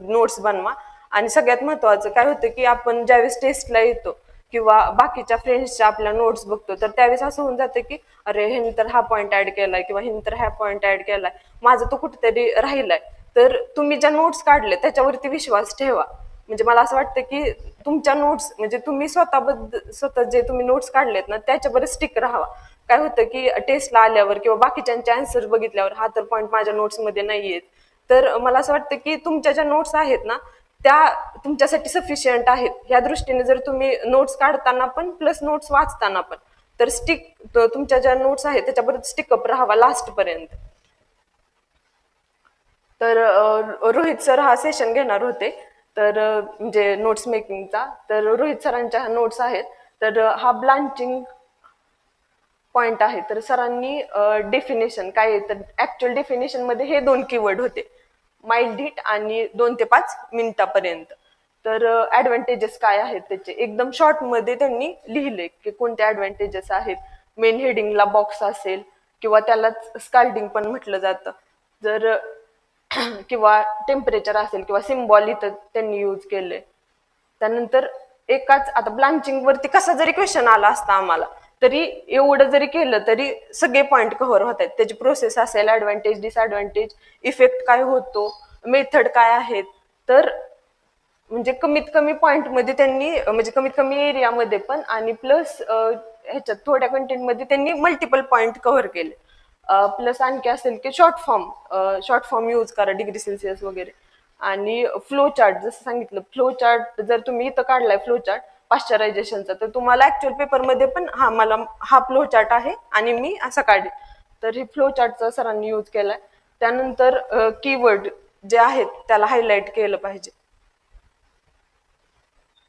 नोट्स बनवा. आणि सगळ्यात महत्वाचं काय होतं की आपण ज्यावेळेस टेस्टला येतो किंवा बाकीच्या फ्रेंड्सच्या आपल्या नोट्स बघतो, तर त्यावेळेस असं होऊन जातं की अरे ह्यानी तर हा पॉईंट ऍड केलाय किंवा ह्यानी तर हा पॉईंट ऍड केलाय, माझं तो कुठेतरी राहिलाय. तर तुम्ही ज्या नोट्स काढले त्याच्यावरती विश्वास ठेवा. म्हणजे मला असं वाटतं की तुमच्या नोट्स म्हणजे तुम्ही स्वतः जे तुम्ही नोट्स काढलेत ना त्याच्यावर स्टिक राहावा. काय होतं की टेस्टला आल्यावर किंवा बाकीच्यांचे आन्सर बघितल्यावर हा तर पॉईंट माझ्या नोट्समध्ये नाहीयेत, तर मला असं वाटतं की तुमच्या ज्या नोट्स आहेत ना त्या तुमच्यासाठी सफिशियंट आहेत या दृष्टीने जर तुम्ही नोट्स काढताना पण प्लस नोट्स वाचताना पण, तर तुमच्या ज्या नोट्स आहेत त्याच्याबरोबर स्टिकअप राहावा लास्ट पर्यंत. तर रोहित सर हा सेशन घेणार होते, तर म्हणजे नोट्स मेकिंगचा, तर रोहित सरांच्या नोट्स आहेत. तर हा ब्लांचिंग पॉइंट आहे, तर सरांनी डेफिनेशन काय आहे तर ऍक्च्युअल डेफिनेशन मध्ये हे 2 कीवर्ड होते, माइल्ड हिट आणि 2 ते 5 मिनिटापर्यंत. तर ऍडव्हान्टेजेस काय आहेत त्याचे एकदम शॉर्ट मध्ये त्यांनी लिहिले की कोणते ऍडव्हान्टेजेस आहेत. मेन हेडिंगला बॉक्स असेल किंवा त्यालाच स्काल्डिंग पण म्हटलं जातं, जर किंवा टेम्परेचर असेल किंवा सिम्बॉल इथं त्यांनी यूज केले. त्यानंतर एकाच आता ब्लांचिंग वरती कसा जरी क्वेश्चन आला असता आम्हाला तरी एवढं जरी केलं तरी सगळे पॉईंट कव्हर होत आहेत. त्याची प्रोसेस असेल, ऍडव्हान्टेज, डिसएडव्हान्टेज, इफेक्ट काय होतो, मेथड काय आहेत, तर म्हणजे कमीत कमी पॉईंट मध्ये त्यांनी म्हणजे कमीत कमी एरियामध्ये पण आणि प्लस ह्याच्यात थोड्या कंटेंट मध्ये त्यांनी मल्टिपल पॉईंट कव्हर केले. प्लस आणखी असेल की शॉर्ट फॉर्म यूज करा, डिग्री सेल्सिअस वगैरे. आणि फ्लो चार्ट जसं सांगितलं, फ्लो चार्ट जर तुम्ही इथं काढलाय फ्लो चार्ट पाश्चरायझेशनचा, तर तुम्हाला ऍक्च्युअल पेपरमध्ये पण मला हा फ्लो चार्ट आहे आणि मी असा काढेल, तर हे फ्लो चार्टचा सरांनी यूज केलाय. त्यानंतर कीवर्ड जे आहेत त्याला हायलाइट केलं पाहिजे.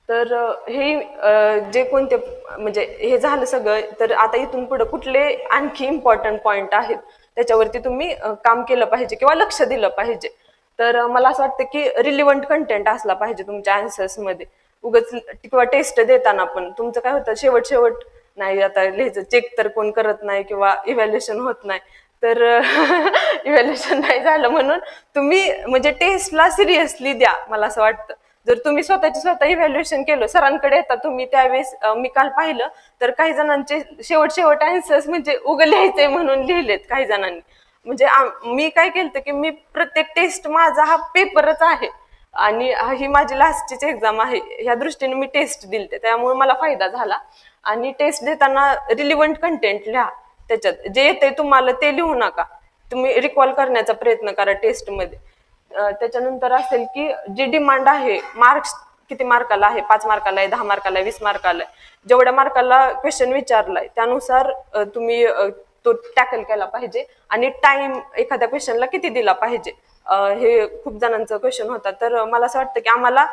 तर जे कोणते म्हणजे हे झालं सगळं, तर आता इथून पुढे कुठले आणखी इम्पॉर्टंट पॉइंट आहेत त्याच्यावरती तुम्ही काम केलं पाहिजे किंवा लक्ष दिलं पाहिजे. तर मला असं वाटतं की रिलिव्हंट कंटेंट असला पाहिजे तुमच्या आन्सर्समध्ये. उगाच किंवा टेस्ट देताना पण तुमचं काय होतं, शेवट नाही आता लिहायचं, चेक तर कोण करत नाही किंवा इव्हॅल्युएशन होत नाही, तर इव्हॅल्युएशन नाही झालं म्हणून तुम्ही म्हणजे टेस्टला सिरियसली द्या. मला असं वाटतं जर तुम्ही स्वतः इव्हॅल्युएशन केलं, सरांकडे येतात तुम्ही, त्यावेळेस मी काल पाहिलं तर काही जणांचे शेवट आन्सर्स म्हणजे उगं लिहायचंय म्हणून लिहिलेत काही जणांनी. म्हणजे मी काय केलं की मी प्रत्येक टेस्ट, माझा हा पेपरच आहे आणि ही माझी लास्टचीच एक्झाम आहे ह्या दृष्टीने मी टेस्ट दिलते, त्यामुळे मला फायदा झाला. आणि टेस्ट देताना रिलिव्हंट कंटेंट लिहा, त्याच्यात जे येते तुम्हाला ते लिहू नका, तुम्ही रिकॉल करण्याचा प्रयत्न करा टेस्टमध्ये. त्याच्यानंतर असेल की जी डिमांड आहे, मार्क्स किती मार्काला आहे, 5 मार्काला आहे, 10 मार्काला आहे, 20 मार्काला आहे, जेवढ्या मार्काला क्वेश्चन विचारलाय त्यानुसार तुम्ही तो टॅकल केला पाहिजे. आणि टाइम एखाद्या क्वेश्चनला किती दिला पाहिजे, हे खूप जणांचं क्वेश्चन होता. तर मला असं वाटतं की आम्हाला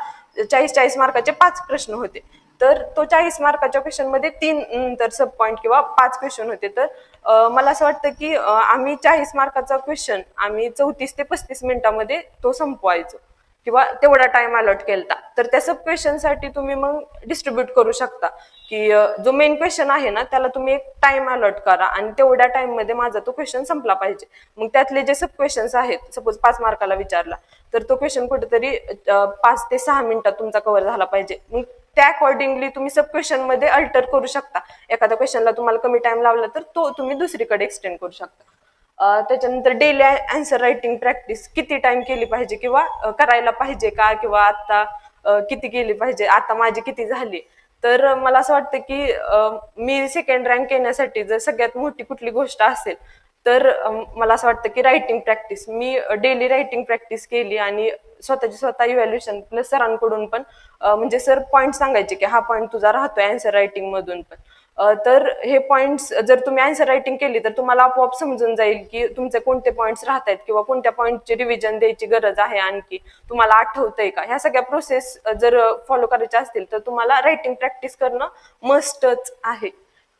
40 मार्काचे 5 प्रश्न होते, तर तो 40 मार्काच्या क्वेश्चन मध्ये 3 तर सब पॉईंट किंवा 5 क्वेश्चन होते. तर मला असं वाटतं की आम्ही 40 मार्काचा क्वेश्चन आम्ही 34 ते 35 मिनिटामध्ये तो संपवायचो किंवा तेवढा टाइम अलॉट केलता. तर त्या सब क्वेश्चनसाठी तुम्ही मग डिस्ट्रीब्यूट करू शकता की जो मेन क्वेश्चन आहे ना त्याला तुम्ही एक टाइम अलॉट करा आणि तेवढ्या टाइम मध्ये माझा तो क्वेश्चन संपला पाहिजे. मग त्यातले जे सब क्वेश्चन्स आहेत, सपोज 5 मार्काला विचारला तर तो क्वेश्चन कुठेतरी 5 ते 6 मिनिटात तुमचा कव्हर झाला पाहिजे. मग त्या अकॉर्डिंगली तुम्ही सब क्वेश्चन मध्ये अल्टर करू शकता. एखाद्या क्वेश्चनला तुम्हाला कमी टाइम लावला तर तो तुम्ही दुसरीकडे एक्सटेंड करू शकता. त्याच्यानंतर डेली आन्सर रायटिंग प्रॅक्टिस किती टाइम केली पाहिजे किंवा करायला पाहिजे का, किंवा आता किती केली पाहिजे, आता माझी किती झाली. तर मला असं वाटतं की मी सेकंड रँक येण्यासाठी जर सगळ्यात मोठी कुठली गोष्ट असेल तर मला असं वाटतं की रायटिंग प्रॅक्टिस. मी डेली रायटिंग प्रॅक्टिस केली आणि स्वतः इव्हॅल्युएशन प्लस सरांकडून पण म्हणजे सर पॉईंट सांगायचे की हा पॉईंट तुझा राहतोय आन्सर रायटिंग मधून पण. तर हे पॉइंट्स जर तुम्ही आन्सर रायटिंग केली तर तुम्हाला आपोआप समजून जाईल की तुमचे कोणते पॉइंट्स राहत आहेत किंवा कोणत्या पॉइंटचे रिव्हिजन द्यायची गरज आहे, आणखी तुम्हाला आठवतंय का. ह्या सगळ्या प्रोसेस जर फॉलो करायच्या असतील तर तुम्हाला रायटिंग प्रॅक्टिस करणं मस्टच आहे.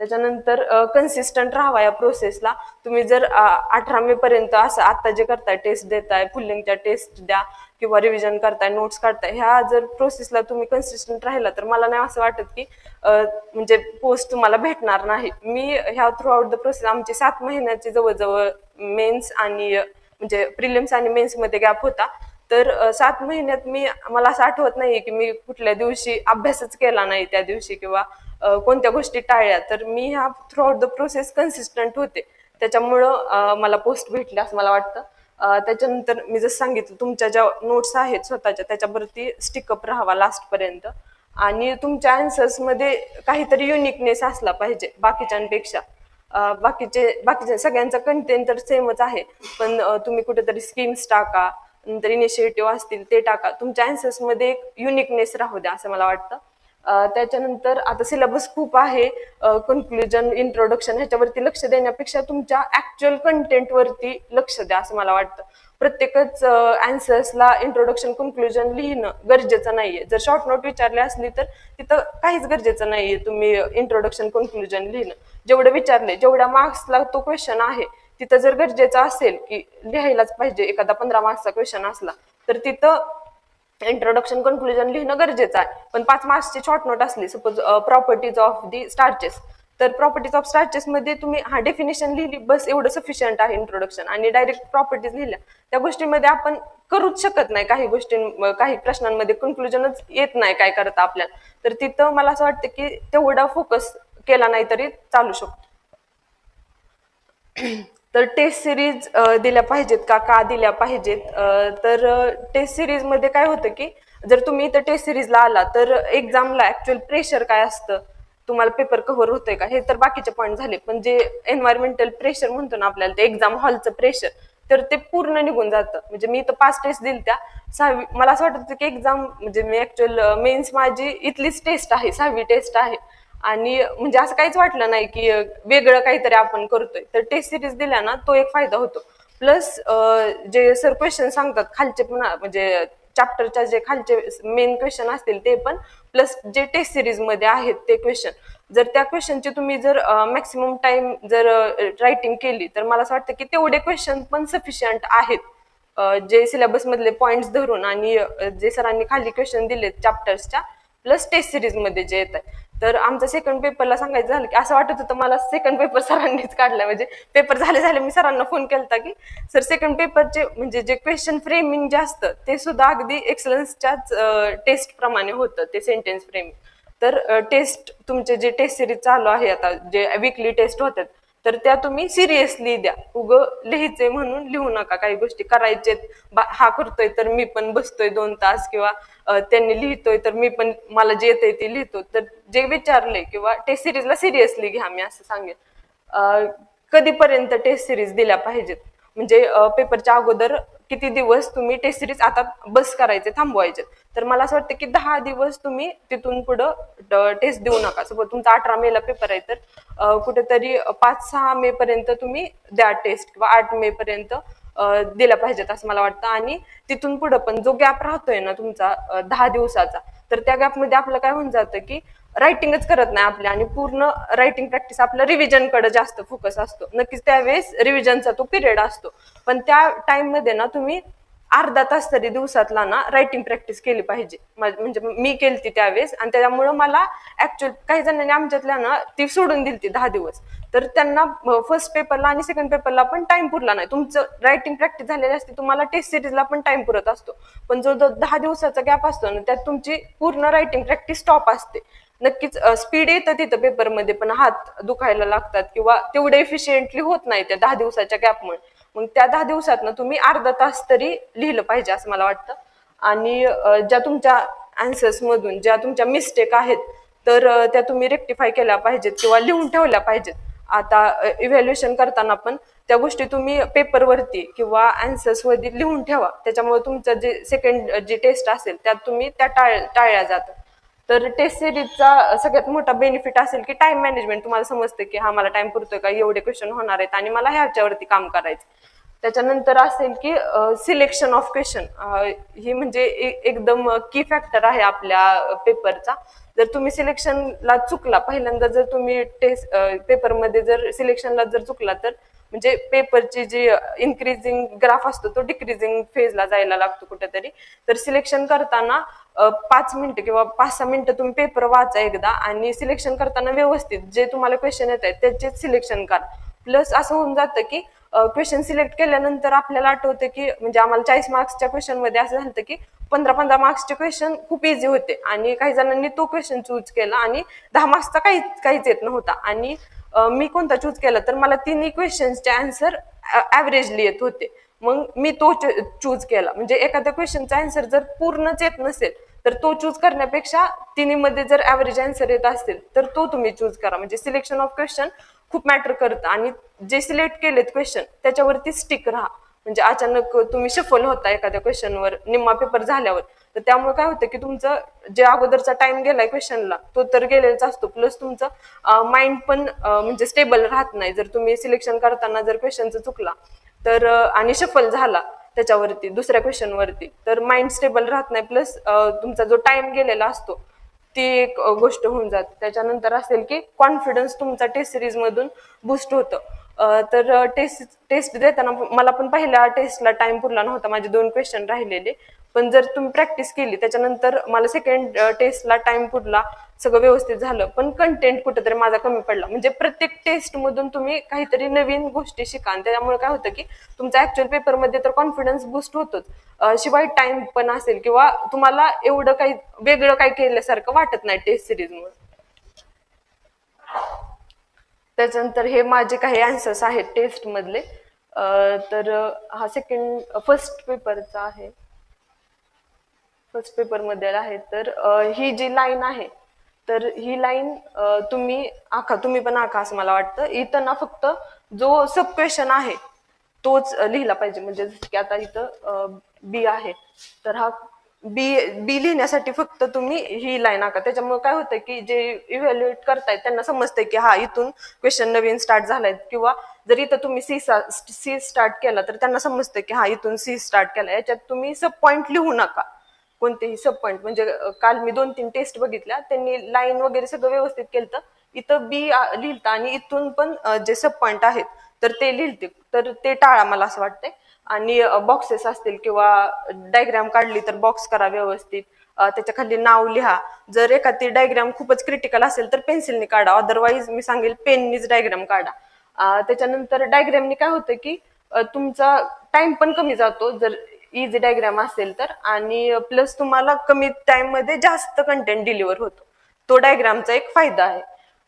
त्याच्यानंतर कन्सिस्टंट राहावा या प्रोसेसला. तुम्ही जर 18वी पर्यंत असं आता जे करताय, टेस्ट देताय, फुल टेस्ट द्या किंवा रिव्हिजन करताय, नोट्स काढताय, ह्या जर प्रोसेसला तुम्ही कन्सिस्टंट राहिला तर मला नाही असं वाटत की म्हणजे पोस्ट तुम्हाला भेटणार नाही. मी ह्या थ्रू आउट द प्रोसेस आमची 7 महिन्याची जवळजवळ मेन्स आणि म्हणजे प्रिलिम्स आणि मेन्स मध्ये गॅप होता. तर 7 महिन्यात मला असं आठवत नाहीये की मी कुठल्या दिवशी अभ्यासच केला नाही त्या दिवशी किंवा कोणत्या गोष्टी टाळल्या. तर मी ह्या through out the process consistent होते, त्याच्यामुळं मला पोस्ट भेटली असं मला वाटतं. त्याच्यानंतर मी जसं सांगितलं, तुमच्या ज्या नोट्स आहेत स्वतःच्या त्याच्यावरती स्टिकअप राहावा लास्ट पर्यंत. आणि तुमच्या आन्सर्स मध्ये काहीतरी युनिकनेस असला पाहिजे बाकीच्यांपेक्षा. बाकीचे सगळ्यांचा कंटेंट तर सेमच आहे, पण तुम्ही कुठेतरी स्कीम्स टाका, नंतर इनिशिएटिव्ह असतील ते टाका, तुमच्या आन्सर्स मध्ये एक युनिकनेस राहू द्या असं मला वाटतं. त्याच्यानंतर आता सिलेबस खूप आहे, कन्क्लुजन, इंट्रोडक्शन ह्याच्यावरती लक्ष देण्यापेक्षा तुमच्या ऍक्च्युअल कंटेंट वरती लक्ष द्या असं मला वाटतं. प्रत्येकच आन्सर्सला इंट्रोडक्शन कन्क्लुजन लिहिणं गरजेचं नाहीये. जर शॉर्ट नोट विचारली असली तर तिथं काहीच गरजेचं नाहीये तुम्ही इंट्रोडक्शन कन्क्लुजन लिहिणं. जेवढं विचारले, जेवढ्या मार्क्सला तो क्वेश्चन आहे तिथं जर गरजेचं असेल की लिहायलाच पाहिजे, एखादा 15 मार्क्सचा क्वेश्चन असला तर तिथं इंट्रोडक्शन कन्क्लुजन लिहिणं गरजेचं आहे. पण 5 मार्क्सची शॉर्ट नोट असली, suppose properties of the starches, तर प्रॉपर्टीज ऑफ स्टार्चेस मध्ये तुम्ही डेफिनेशन लिहिली बस, एवढं सफिशियंट आहे इंट्रोडक्शन. आणि डायरेक्ट प्रॉपर्टीज लिहिल्या त्या गोष्टीमध्ये आपण करूच शकत नाही, काही प्रश्नांमध्ये कन्क्लुजनच येत नाही काय करता आपल्याला. तर तिथं मला असं वाटतं की तेवढा फोकस केला नाही तरी चालू शकतो. तर टेस्ट सिरीज दिल्या पाहिजेत का दिल्या पाहिजेत. तर टेस्ट सिरीज मध्ये काय होतं की जर तुम्ही इथं टेस्ट सिरीजला आला तर एक्झामला ऍक्च्युअल प्रेशर काय असतं, तुम्हाला पेपर कव्हर होतोय का, हे तर बाकीचे पॉईंट झाले. पण जे एन्व्हायरमेंटल प्रेशर म्हणतो ना आपल्याला, ते एक्झाम हॉलचं प्रेशर, तर ते पूर्ण निघून जातं. म्हणजे मी इथं 5 टेस्ट दिल त्या 6वी, मला असं वाटतं की एक्झाम म्हणजे मी ऍक्च्युअल मेन्स माझी इथलीच टेस्ट आहे, 6वी टेस्ट आहे. आणि म्हणजे असं काहीच वाटलं नाही की वेगळं काहीतरी आपण करतोय. तर टेस्ट सिरीज दिल्या ना तो एक फायदा होतो. प्लस जे सर क्वेश्चन सांगतात खालचे पण म्हणजे चॅप्टरच्या जे खालचे मेन क्वेश्चन असतील ते पण, प्लस जे टेस्ट सिरीज मध्ये आहेत ते क्वेश्चन, जर त्या क्वेश्चनची तुम्ही जर मॅक्सिमम टाइम जर रायटिंग केली तर मला असं वाटतं की तेवढे क्वेश्चन पण सफिशियंट आहेत, जे सिलेबस मधले पॉइंट्स धरून आणि जे सरांनी खाली क्वेश्चन दिलेत चॅप्टर्सच्या प्लस टेस्ट सिरीज मध्ये जे येत आहे. तर आमचं सेकंड पेपरला सांगायचं झालं की असं वाटत होतं मला सेकंड पेपर सरांनीच काढलाय, म्हणजे पेपर झाले मी सरांना फोन केलता की सर सेकंड पेपरचे म्हणजे जे क्वेश्चन फ्रेमिंग जे असतं ते सुद्धा अगदी एक्सलन्सच्याच टेस्ट प्रमाणे होतं ते सेंटेन्स फ्रेमिंग. तर टेस्ट तुमचे जे टेस्ट सिरीज चालू आहे आता, जे विकली टेस्ट होतात, तर त्या तुम्ही सिरियसली द्या. लिहायचे म्हणून लिहू नका, काही गोष्टी करायचेत हा करतोय तर मी पण बसतोय 2 तास, किंवा त्यांनी लिहितोय तर मी पण मला जे येतंय ते लिहितो. तर जे विचारले किंवा टेस्ट सिरीजला सिरियसली घ्या, मी असं सांगेन. कधीपर्यंत टेस्ट सिरीज दिल्या पाहिजेत, म्हणजे पेपरच्या अगोदर किती दिवस तुम्ही टेस्ट सिरीज आता बस करायचे, थांबवायचे. तर मला असं वाटतं की 10 दिवस तुम्ही तिथून पुढं टेस्ट देऊ नका. सपोज तुमचा 18 मेला पेपर आहे तर कुठेतरी 5-6 मे पर्यंत तुम्ही द्या टेस्ट, किंवा 8 मे पर्यंत दिल्या पाहिजेत असं मला वाटतं. आणि तिथून पुढे पण जो गॅप राहतोय ना तुमचा 10 दिवसाचा, तर त्या गॅपमध्ये आपलं काय होऊन जातं की रायटिंगच करत नाही आपल्या, आणि पूर्ण रायटिंग प्रॅक्टिस आपलं रिव्हिजन कडे जास्त फोकस असतो. नक्कीच त्यावेळेस रिव्हिजनचा तो पिरियड असतो, पण त्या टाइम मध्ये ना तुम्ही अर्धा तास तरी दिवसातला ना रायटिंग प्रॅक्टिस केली पाहिजे. म्हणजे मी केली त्यावेळेस, आणि त्याच्यामुळे मला ऍक्च्युअल काही जणांनी आमच्यातल्या ना ती सोडून दिली 10 दिवस, तर त्यांना फर्स्ट पेपरला आणि सेकंड पेपरला पण टाइम पुरला नाही. तुमचं रायटिंग प्रॅक्टिस झालेली असते, तुम्हाला टेस्ट सिरीजला पण टाइम पुरत असतो, पण जो 10 दिवसाचा गॅप असतो ना त्यात तुमची पूर्ण रायटिंग प्रॅक्टिस स्टॉप असते. नक्कीच स्पीड येतं तिथं पेपरमध्ये, पण हात दुखायला लागतात किंवा तेवढे एफिशियंटली होत नाही त्या 10 दिवसाच्या गॅपमुळे. मग त्या 10 दिवसात ना तुम्ही अर्धा तास तरी लिहिलं पाहिजे असं मला वाटतं. आणि ज्या तुमच्या आन्सर्स मधून ज्या तुमच्या मिस्टेक आहेत तर त्या तुम्ही रेक्टिफाय केल्या पाहिजेत किंवा लिहून ठेवल्या पाहिजेत. आता इव्हॅल्युएशन करताना पण त्या गोष्टी तुम्ही पेपरवरती किंवा आन्सर्स वरती लिहून ठेवा, त्याच्यामुळे तुमचं जे सेकंड जी टेस्ट असेल त्यात तुम्ही त्या टाळल्या जातात. तर टेस्ट सिरीजचा सगळ्यात मोठा बेनिफिट असेल की टाइम मॅनेजमेंट, तुम्हाला समजतं की हा मला टाइम पुरतोय का, एवढे क्वेश्चन होणार आहेत आणि मला ह्याच्यावरती काम करायचं. त्याच्यानंतर असेल की सिलेक्शन ऑफ क्वेश्चन, ही म्हणजे एकदम की फॅक्टर आहे आपल्या पेपरचा. जर तुम्ही सिलेक्शनला चुकला पहिल्यांदा, जर तुम्ही टेस्ट पेपरमध्ये जर सिलेक्शनला जर चुकला तर म्हणजे पेपरची जी इन्क्रीजिंग ग्राफ असतो तो डिक्रीजिंग फेजला जायला लागतो कुठेतरी. तर सिलेक्शन करताना 5 मिनिटं किंवा 5-6 मिनिटं तुम्ही पेपर वाचा एकदा, आणि सिलेक्शन करताना व्यवस्थित जे तुम्हाला क्वेश्चन येत आहेत त्याचेच सिलेक्शन करा. प्लस असं होऊन जातं की क्वेश्चन सिलेक्ट केल्यानंतर आपल्याला आठवतं की म्हणजे आम्हाला 40 मार्क्सच्या क्वेश्चन मध्ये असं झालं की 15-15 मार्क्सचे क्वेश्चन खूप इझी होते, आणि काही जणांनी तो क्वेश्चन चूज केला आणि 10 मार्क्सचा काहीच येत नव्हता. आणि मी कोणता चूज केला तर मला तिन्ही क्वेश्चन्सचे आन्सर ऍव्हरेजली येत होते, मग मी तो चूज केला. म्हणजे एखाद्या क्वेश्चनचा आन्सर जर पूर्णच येत नसेल तर तो चूज करण्यापेक्षा तिन्हीमध्ये जर ऍव्हरेज आन्सर येत असेल तर तो तुम्ही चूज करा. म्हणजे सिलेक्शन ऑफ क्वेश्चन खूप मॅटर करतं, आणि जे सिलेक्ट केलेत क्वेश्चन त्याच्यावरती स्टिक राहा. म्हणजे अचानक तुम्ही शफल होता एखाद्या क्वेश्चनवर निम्मा पेपर झाल्यावर, तर त्यामुळे काय होतं की तुमचं जे अगोदरचा टाइम गेलाय क्वेश्चनला तो तर गेलेलाच असतो, प्लस तुमचं माइंड पण म्हणजे स्टेबल राहत नाही. जर तुम्ही सिलेक्शन करताना जर क्वेश्चनचा चुकला तर आणि शफल झाला त्याच्यावरती दुसऱ्या क्वेश्चनवरती, तर माइंड स्टेबल राहत नाही, प्लस तुमचा जो टाइम गेलेला असतो ती एक गोष्ट होऊन जाते. त्याच्यानंतर असेल की कॉन्फिडन्स तुमचा टेस्ट सिरीज मधून बूस्ट होतं. तर टेस्ट देताना मला पण पहिल्या टेस्टला टाइम पुरला नव्हता, माझे 2 क्वेश्चन राहिलेले, पण जर तुम्ही प्रॅक्टिस केली त्याच्यानंतर मला सेकंड टेस्टला टाइम पुरला, सगळं व्यवस्थित झालं. पण कंटेंट कुठेतरी माझा कमी पडला. म्हणजे प्रत्येक टेस्ट मधून तुम्ही काहीतरी नवीन गोष्टी शिका, आणि त्यामुळे काय होतं की तुमचा ऍक्च्युअल पेपरमध्ये तर कॉन्फिडन्स बूस्ट होतोच, शिवाय टाइम पण असेल किंवा तुम्हाला एवढं काही वेगळं काही केल्यासारखं वाटत नाही टेस्ट सिरीजमुळे. त्याच्यानंतर हे माझे काही आन्सर्स आहेत टेस्ट मधले. तर हा फर्स्ट पेपरचा आहे, फर्स्ट पेपर मध्ये आहे. तर ही जी लाईन आहे तर ही लाईन तुम्ही पण आखा असं मला वाटतं. इथं ना फक्त जो सब क्वेश्चन आहे तोच लिहिला पाहिजे. म्हणजे जसं की आता इथं बी आहे, तर हा बी लिहिण्यासाठी फक्त तुम्ही ही लाईन आखा. त्याच्यामुळे काय होतं की जे इव्हॅल्युएट करतायत त्यांना समजतंय की हा इथून क्वेश्चन नवीन स्टार्ट झालाय, किंवा जर इथं तुम्ही सी स्टार्ट केला तर त्यांना समजतं की हा इथून सी स्टार्ट केला. याच्यात तुम्ही सब पॉइंट लिहू नका, कोणतेही सब पॉईंट म्हणजे काल मी 2-3 टेस्ट बघितल्या, त्यांनी लाईन वगैरे सगळं व्यवस्थित केलं. इथं बी लिहिलता आणि इथून पण जे सब पॉईंट आहेत तर ते लिहिलते, तर ते टाळा मला असं वाटतंय. आणि बॉक्सेस असतील किंवा डायग्राम काढली तर बॉक्स करा व्यवस्थित, त्याच्या खाली नाव लिहा. जर एखादी डायग्राम खूपच क्रिटिकल असेल तर पेन्सिलने काढा, अदरवाईज मी सांगेल पेननीच डायग्राम काढा. त्याच्यानंतर डायग्रामनी काय होतं की तुमचा टाइम पण कमी जातो जर इझी डायग्राम असेल तर, आणि प्लस तुम्हाला कमी टाइम मध्ये जास्त कंटेंट डिलिव्हर होतो. तो डायग्रामचा एक फायदा आहे.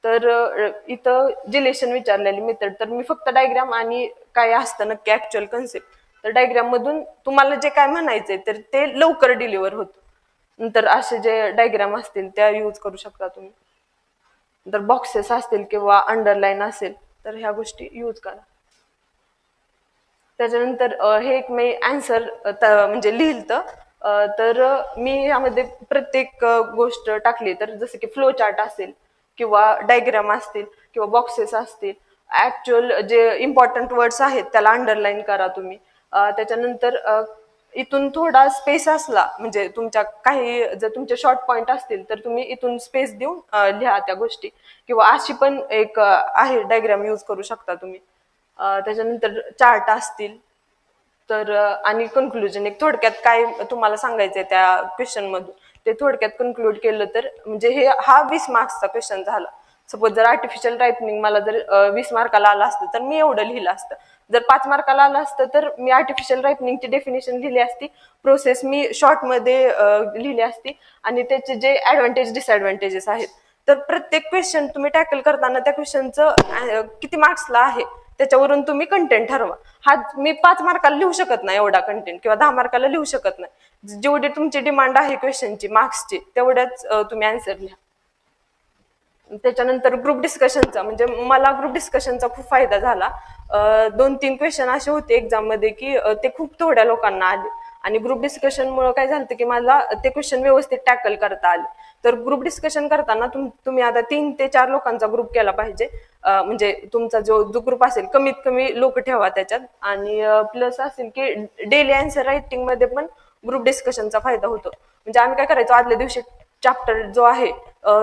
तर इथं जिलेशन विचारलेली मेथड, तर मी फक्त डायग्राम आणि काय असतं नक्की ऍक्च्युअल कन्सेप्ट, तर डायग्राम मधून तुम्हाला जे काय म्हणायचंय तर ते लवकर डिलिव्हर होतं. नंतर असे जे डायग्राम असतील त्या यूज करू शकता तुम्ही. जर बॉक्सेस असतील किंवा अंडरलाईन असेल तर ह्या गोष्टी यूज करा. त्याच्यानंतर हे एक मी आन्सर म्हणजे लिहिलं, तर मी यामध्ये प्रत्येक गोष्ट टाकली, तर जसं की फ्लो चार्ट असेल किंवा डायग्राम असतील किंवा बॉक्सेस असतील, ऍक्च्युअल जे इम्पॉर्टंट वर्ड्स आहेत त्याला अंडरलाईन करा तुम्ही. त्याच्यानंतर इथून थोडा स्पेस असला म्हणजे तुमच्या काही जर तुमचे शॉर्ट पॉइंट असतील तर तुम्ही इथून स्पेस देऊन लिहा त्या गोष्टी, किंवा अशी पण एक आहे डायग्राम यूज करू शकता तुम्ही. त्याच्यानंतर चार्ट असतील तर आणि कन्क्लुजन, एक थोडक्यात काय तुम्हाला सांगायचंय त्या क्वेश्चन मधून ते थोडक्यात कन्क्लूड केलं तर म्हणजे हा 20 मार्क्सचा क्वेश्चन झाला. सपोज जर आर्टिफिशियल रायटिंग मला जर 20 मार्काला आलं असतं तर मी एवढं लिहिलं असतं. जर 5 मार्काला आलं असतं तर मी आर्टिफिशियल रायटिंगची डेफिनेशन लिहिली असती, प्रोसेस मी शॉर्टमध्ये लिहिली असती, आणि त्याचे जे ऍडव्हान्टेज डिसएडव्हान्टेजेस आहेत. तर प्रत्येक क्वेश्चन तुम्ही टॅकल करताना त्या क्वेश्चनचं किती मार्क्सला आहे त्याच्यावरून तुम्ही कंटेंट ठरवा. हा मी 5 मार्काला लिहू शकत नाही एवढा कंटेंट, किंवा 10 मार्काला लिहू शकत नाही. जेवढी तुमची डिमांड आहे क्वेश्चनची मार्क्सची तेवढ्याच तुम्ही आन्सर लिहा. त्याच्यानंतर ग्रुप डिस्कशनचा, म्हणजे मला ग्रुप डिस्कशनचा खूप फायदा झाला. 2-3 क्वेश्चन असे होते एक्झाम मध्ये की ते खूप थोड्या लोकांना आले, आणि ग्रुप डिस्कशन मुळे काय झालं की मला ते क्वेश्चन व्यवस्थित टॅकल करता आले. तर ग्रुप डिस्कशन करताना तुम्ही आता 3 ते 4 लोकांचा ग्रुप केला पाहिजे. म्हणजे तुमचा जो ग्रुप असेल कमीत कमी लोक ठेवा त्याच्यात. आणि प्लस असेल की डेली आन्सर रायटिंग मध्ये पण ग्रुप डिस्कशनचा फायदा होतो. म्हणजे आम्ही काय करायचो, आदल्या दिवशी चॅप्टर जो आहे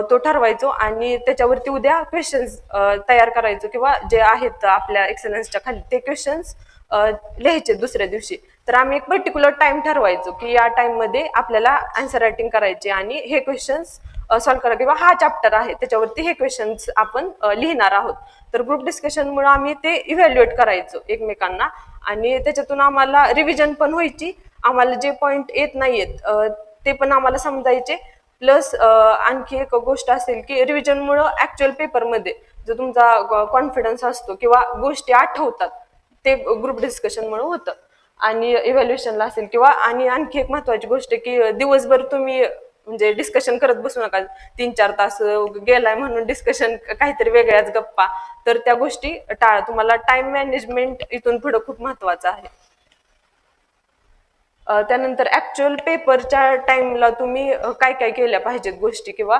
तो ठरवायचो आणि त्याच्यावरती उद्या क्वेश्चन्स तयार करायचो, किंवा जे आहेत आपल्या एक्सलन्सच्या खाली ते क्वेश्चन्स लिहायचे दुसऱ्या दिवशी. तर आम्ही एक पर्टिक्युलर टाइम ठरवायचो की या टाइम मध्ये आपल्याला आन्सर रायटिंग करायचे आणि हे क्वेश्चन्स सॉल्व्ह करा, किंवा हा चॅप्टर आहे त्याच्यावरती हे क्वेश्चन्स आपण लिहिणार आहोत. तर ग्रुप डिस्कशनमुळे आम्ही ते इव्हॅल्युएट करायचो एकमेकांना, आणि त्याच्यातून आम्हाला रिव्हिजन पण व्हायची. आम्हाला जे पॉइंट येत नाहीयेत ते पण आम्हाला समजायचे. प्लस आणखी एक गोष्ट असेल की रिव्हिजनमुळे ऍक्च्युअल पेपरमध्ये जो तुमचा कॉन्फिडन्स असतो किंवा गोष्टी आठवतात ते ग्रुप डिस्कशनमुळे होतं. आणि इव्हॅल्युएशनला असेल किंवा, आणि आणखी एक महत्वाची गोष्ट की दिवसभर तुम्ही म्हणजे डिस्कशन करत बसू नका. 3-4 तास गेलाय म्हणून डिस्कशन काहीतरी वेगळ्याच गप्पा, तर त्या गोष्टी टाळा. तुम्हाला टाइम मॅनेजमेंट इथून पुढे खूप महत्वाचं आहे. त्यानंतर ऍक्च्युअल पेपरच्या टाइमला तुम्ही काय काय केल्या पाहिजेत गोष्टी, किंवा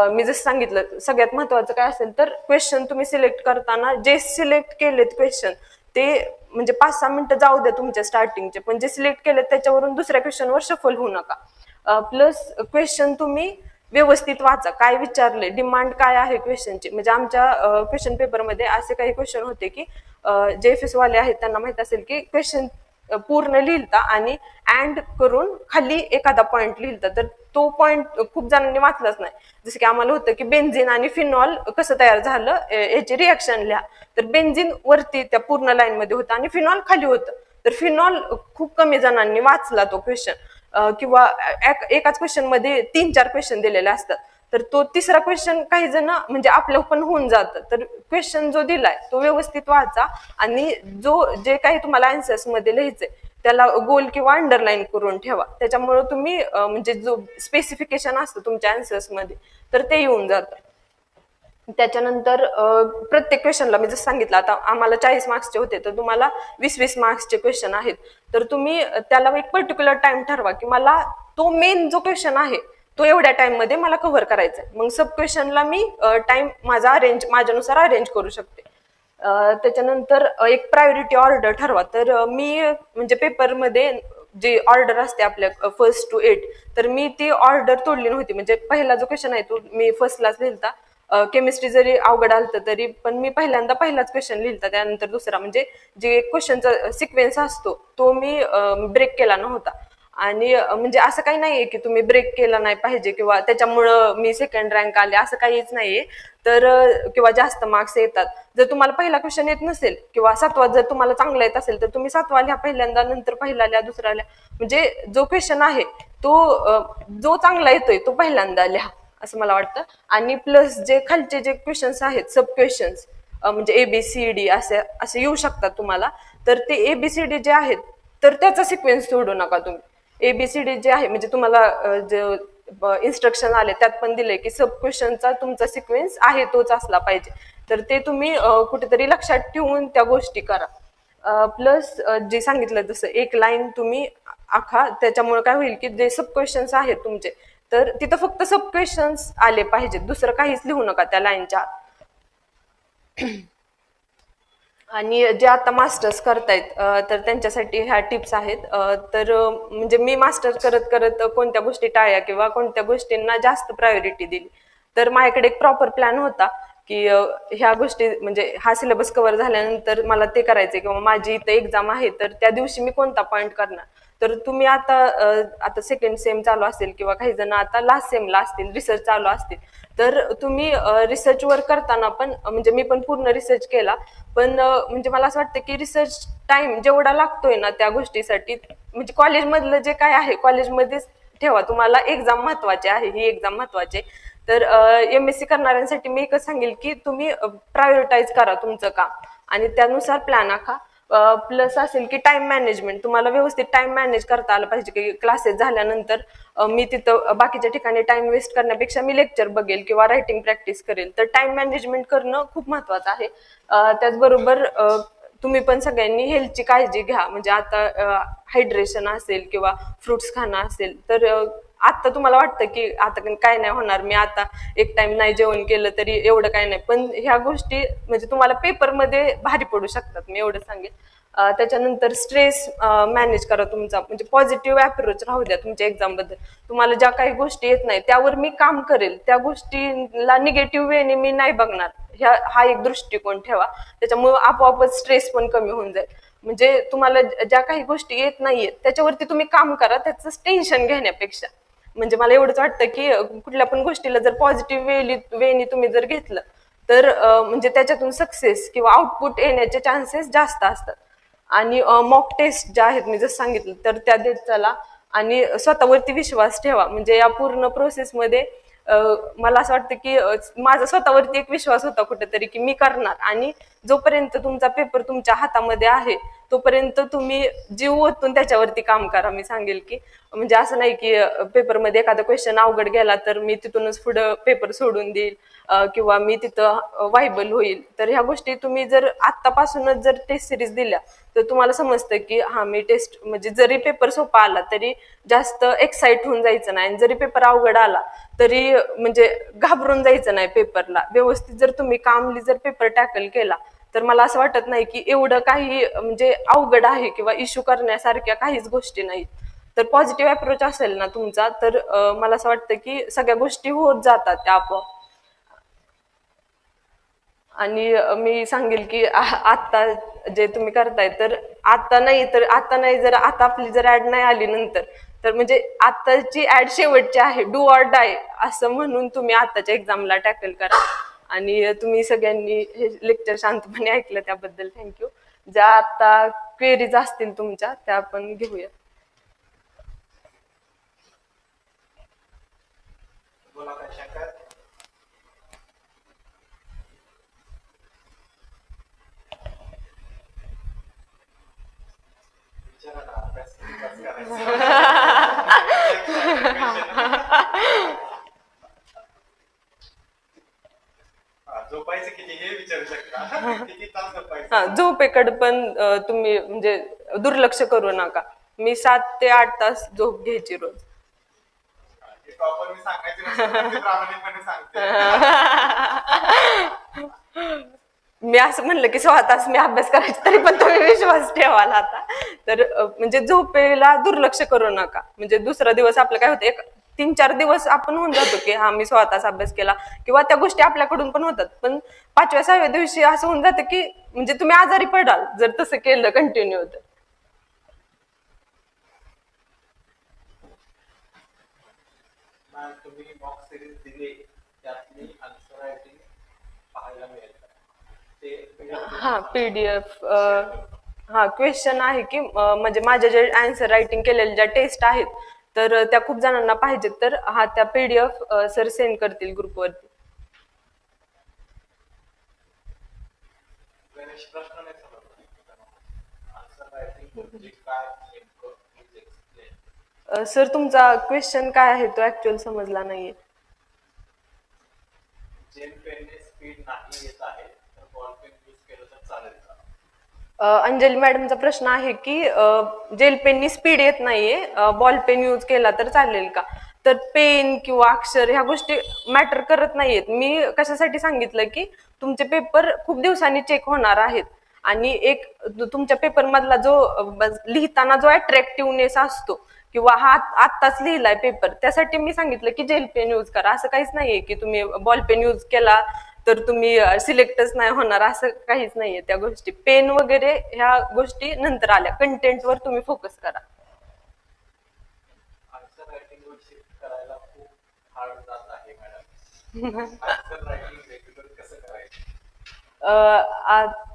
मी जसं सांगितलं सगळ्यात महत्वाचं काय असेल तर क्वेश्चन तुम्ही सिलेक्ट करताना जे सिलेक्ट केलेत क्वेश्चन ते म्हणजे 5-6 मिनिटं जाऊ द्या तुमच्या स्टार्टिंगचे, पण जे सिलेक्ट केलेत त्याच्यावरून दुसऱ्या क्वेश्चनवर शफल होऊ नका. प्लस क्वेश्चन तुम्ही व्यवस्थित वाचा, काय विचारले, डिमांड काय आहे क्वेश्चनची. म्हणजे आमच्या क्वेश्चन पेपरमध्ये असे काही क्वेश्चन होते की जे एफएस वाले आहेत त्यांना माहित असेल की क्वेश्चन पूर्ण लिहिलता आणि अँड करून खाली एखादा पॉइंट लिहिलता, तर तो पॉइंट खूप जणांनी वाचलाच नाही. जसं की आम्हाला होतं की बेन्झिन आणि फिनॉल कसं तयार झालं याची रिॲक्शन लिहा, तर बेन्झिन वरती त्या पूर्ण लाईन मध्ये होतं आणि फिनॉल खाली होतं. तर फिनॉल खूप कमी जणांनी वाचला तो क्वेश्चन, किंवा एकाच क्वेश्चन मध्ये 3-4 क्वेश्चन दिलेले असतात, तर तो तिसरा क्वेश्चन काही जण म्हणजे आपलं पण होऊन जातं. तर क्वेश्चन जो दिलाय तो व्यवस्थित वाचा, आणि जे काही तुम्हाला आन्सर्स मध्ये लिहायचंय त्याला गोल किंवा अंडरलाईन करून ठेवा. त्याच्यामुळे तुम्ही म्हणजे जो स्पेसिफिकेशन असतं तुमच्या आन्सर्स मध्ये तर ते येऊन जातं. त्याच्यानंतर प्रत्येक क्वेश्चनला मी जसं सांगितलं, आता आम्हाला 40 मार्क्सचे होते तर तुम्हाला 20-20 मार्क्सचे क्वेश्चन आहेत. तर तुम्ही त्याला एक पर्टिक्युलर टाइम ठरवा की मला तो मेन जो क्वेश्चन आहे तो एवढ्या टाइम मध्ये मला कव्हर करायचा आहे. मग सब क्वेश्चनला मी टाइम माझ्यानुसार अरेंज करू शकते. त्याच्यानंतर एक प्रायोरिटी ऑर्डर ठरवा. तर मी म्हणजे पेपरमध्ये जी ऑर्डर असते आपल्या फर्स्ट टू 8, तर मी ती ऑर्डर तोडली नव्हती. म्हणजे पहिला जो क्वेश्चन आहे तो मी फर्स्टलाच लिहिलता. केमिस्ट्री जरी अवघड आलतं तरी पण मी पहिल्यांदा पहिलाच क्वेश्चन लिहिलता, त्यानंतर दुसरा. म्हणजे जे क्वेश्चनचा सिक्वेन्स असतो तो मी ब्रेक केला नव्हता. आणि म्हणजे असं काही नाहीये की तुम्ही ब्रेक केला नाही पाहिजे किंवा त्याच्यामुळं मी सेकंड रँक आले, असं काहीच नाहीये. तर किंवा जास्त मार्क्स येतात. जर तुम्हाला पहिला क्वेश्चन येत नसेल किंवा सातवा जर तुम्हाला चांगला येत असेल तर तुम्ही सातवा लिहा पहिल्यांदा, नंतर पहिला लिहा, दुसरा लिहा. म्हणजे जो क्वेश्चन आहे तो जो चांगला येतोय तो पहिल्यांदा लिहा, असं मला वाटतं. आणि प्लस जे खालचे जे क्वेश्चन्स आहेत, सब क्वेश्चन्स, म्हणजे एबीसीडी असे असे येऊ शकतात तुम्हाला. तर ते एबीसीडी जे आहेत तर त्याचा सिक्वेन्स सोडू नका तुम्ही. एबीसीडी जे आहे म्हणजे तुम्हाला जे इन्स्ट्रक्शन आले त्यात पण दिले की सब क्वेश्चनचा तुमचा सिक्वेन्स आहे तोच असला पाहिजे. तर ते तुम्ही कुठेतरी लक्षात ठेवून त्या गोष्टी करा. प्लस जे सांगितलं जसं एक लाईन तुम्ही आखा, त्याच्यामुळे काय होईल की जे सब क्वेश्चन्स आहेत तुमचे तर तिथं फक्त सब क्वेश्चन्स आले पाहिजेत, दुसरं काहीच लिहू नका त्या लाईनच्या. आणि जे आता मास्टर्स करतायत तर त्यांच्यासाठी ह्या टिप्स आहेत. तर म्हणजे मी मास्टर करत करत कोणत्या गोष्टी टाळल्या किंवा कोणत्या गोष्टींना जास्त प्रायोरिटी दिली. तर माझ्याकडे एक प्रॉपर प्लॅन होता की ह्या गोष्टी म्हणजे हा सिलेबस कव्हर झाल्यानंतर मला ते करायचंय किंवा माझी इथं एक्झाम आहे तर त्या दिवशी मी कोणता पॉईंट करणार. तर तुम्ही आता सेकंड सेम चालू असेल किंवा काही जण आता लास्ट सेमला असतील, रिसर्च चालू असतील, तर तुम्ही रिसर्च वर्क करताना पण म्हणजे मी पण पूर्ण रिसर्च केला. पण म्हणजे मला असं वाटतं की रिसर्च टाइम जेवढा लागतोय ना त्या गोष्टीसाठी, म्हणजे कॉलेजमधलं जे काय आहे कॉलेजमध्येच ठेवा. तुम्हाला एक्झाम महत्वाची आहे, ही एक्झाम महत्वाची आहे. तर एमएससी करणाऱ्यांसाठी मी एकच सांगेल की तुम्ही प्रायोरिटाईज करा तुमचं काम आणि त्यानुसार प्लॅन आखा. प्लस असेल की टाइम मॅनेजमेंट, तुम्हाला व्यवस्थित टाइम मॅनेज करता आलं पाहिजे की क्लासेस झाल्यानंतर मी तिथं बाकीच्या ठिकाणी टाइम वेस्ट करण्यापेक्षा मी लेक्चर बघेल किंवा रायटिंग प्रॅक्टिस करेल. तर टाइम मॅनेजमेंट करणं खूप महत्वाचं आहे. त्याचबरोबर तुम्ही पण सगळ्यांनी हेल्थची काळजी घ्या. म्हणजे आता हायड्रेशन असेल किंवा फ्रुट्स खाणं असेल तर आता तुम्हाला वाटतं की आता काय नाही होणार, मी आता एक टाइम नाही जेवण केलं तरी एवढं काय नाही, पण ह्या गोष्टी म्हणजे तुम्हाला पेपरमध्ये भारी पडू शकतात, मी एवढं सांगेन. त्याच्यानंतर स्ट्रेस मॅनेज करा तुमचा, म्हणजे पॉझिटिव्ह अप्रोच राहू द्या तुमच्या एक्झाम बद्दल. तुम्हाला ज्या काही गोष्टी येत नाही त्यावर मी काम करेल, त्या गोष्टीला निगेटिव्ह वेने मी नाही बघणार, हा एक दृष्टिकोन ठेवा. त्याच्यामुळे आपोआपच स्ट्रेस पण कमी होऊन जाईल. म्हणजे तुम्हाला ज्या काही गोष्टी येत नाहीयेत त्याच्यावरती तुम्ही काम करा, त्याचं टेन्शन घेण्यापेक्षा. म्हणजे मला एवढंच वाटतं की कुठल्या पण गोष्टीला जर पॉझिटिव्ह वेनी तुम्ही जर घेतलं तर म्हणजे त्याच्यातून सक्सेस किंवा आउटपुट येण्याचे चान्सेस जास्त असतात. आणि मॉक टेस्ट ज्या आहेत मी जसं सांगितलं तर त्या देत चला आणि स्वतःवरती विश्वास ठेवा. म्हणजे या पूर्ण प्रोसेसमध्ये मला असं वाटतं की माझा स्वतःवरती एक विश्वास होता कुठेतरी की मी करणार. आणि जोपर्यंत तुमचा पेपर तुमच्या हातामध्ये आहे तोपर्यंत तुम्ही जीव ओतून त्याच्यावरती काम करा. मी सांगेल की म्हणजे असं नाही की पेपरमध्ये एखादा क्वेश्चन अवघड गेला तर मी तिथूनच पुढं पेपर सोडून देईल किंवा मी तिथं व्हायबल होईल. तर ह्या गोष्टी तुम्ही जर आत्तापासूनच जर टेस्ट सिरीज दिल्या तर तुम्हाला समजतं की हा मी टेस्ट म्हणजे जरी पेपर सोपा आला तरी जास्त एक्साइट होऊन जायचं नाही, जरी पेपर अवघड आला तरी म्हणजे घाबरून जायचं नाही पेपरला. व्यवस्थित जर तुम्ही कामली जर पेपर टॅकल केला तर मला असं वाटत नाही की एवढं काही म्हणजे अवघड आहे किंवा इश्यू करण्यासारख्या काहीच गोष्टी नाहीत. तर पॉझिटिव्ह अप्रोच असेल ना तुमचा तर मला असं वाटतं की सगळ्या गोष्टी होत जातात त्या आपोआप. आणि मी सांगेल की आता जे तुम्ही करताय तर आता नाही जर आता आपली जर ऍड नाही आली नंतर तर म्हणजे आताची ऍड शेवटची आहे, डू ऑर डाय असं म्हणून तुम्ही आताच्या एक्झामला टॅकल करा. आणि तुम्ही सगळ्यांनी हे लेक्चर शांतपणे ऐकलं त्याबद्दल थँक्यू. ज्या आता क्वेरीज असतील तुमच्या त्या आपण घेऊया. बोला काय शंका? विचारा ना, अभ्यास किती तास करायचा? झोपायचं किती हे विचारू शकता. किती तास झोपायचं? हा, झोपेकडे पण तुम्ही म्हणजे दुर्लक्ष करू नका. मी 7 ते 8 तास झोप घ्यायची रोज. प्रॉपर मी सांगायचे नसतं, ते प्रामाणिकपणे सांगते. मी असं म्हणलं की 6 तास मी अभ्यास करायचा तरी पण तुम्ही विश्वास ठेवाल आता. तर म्हणजे झोपेला दुर्लक्ष करू नका. म्हणजे दुसरा दिवस आपलं काय होतं, एक 3-4 दिवस आपण होऊन जातो की हा मी 6 तास अभ्यास केला, किंवा त्या गोष्टी आपल्याकडून पण होतात. पण 5व्या-6व्या दिवशी असं होऊन जातं की म्हणजे तुम्ही आजारी पडाल जर तसं केलं कंटिन्यू तर. तुम्ही मॉक सिरीज दिली त्यातली आन्सर रायटिंग पाहायला मिळेल का? ते हा PDF, हा क्वेश्चन आहे की म्हणजे माझ्या जे आन्सर रायटिंग केलेल्या ज्या टेस्ट आहेत तर त्या खूप जणांना पाहिजेत, तर हा त्या PDF सर सेंड करतील ग्रुपवरती. गणेश प्रश्न नाही समजला. आन्सर रायटिंग म्हणजे काय नेमकं प्लीज एक्सप्लेन. सर तुमचा क्वेश्चन काय आहे तो ऍक्च्युअल समजला नाहीये. जेल पेनने स्पीड नाही येत आहे तर बॉल पेन यूज केलं तर चालेल का? अंजली मॅडमचा प्रश्न आहे की जेल पेननी स्पीड येत नाहीये, बॉल पेन यूज केला तर चालेल का? तर पेन किंवा अक्षर ह्या गोष्टी मॅटर करत नाहीयेत. मी कशासाठी सांगितलं की तुमचे पेपर खूप दिवसांनी चेक होणार आहेत, आणि एक तुमच्या पेपर मधला जो लिहिताना जो अट्रॅक्टिव्हनेस असतो, किंवा हा आत्ताच लिहिलाय पेपर, त्यासाठी मी सांगितलं की जेल पेन यूज करा. असं काहीच नाहीये की तुम्ही बॉल पेन यूज केला तर तुम्ही सिलेक्टच नाही होणार, असं काहीच नाहीये. त्या गोष्टी पेन वगैरे ह्या गोष्टी नंतर आल्या, कंटेंटवर तुम्ही फोकस करा. आन्सर रायटिंग वर शिफ्ट करायला खूप हार्ड जात आहे मॅडम. आन्सर रायटिंग रेग्युलर कसं करायचं?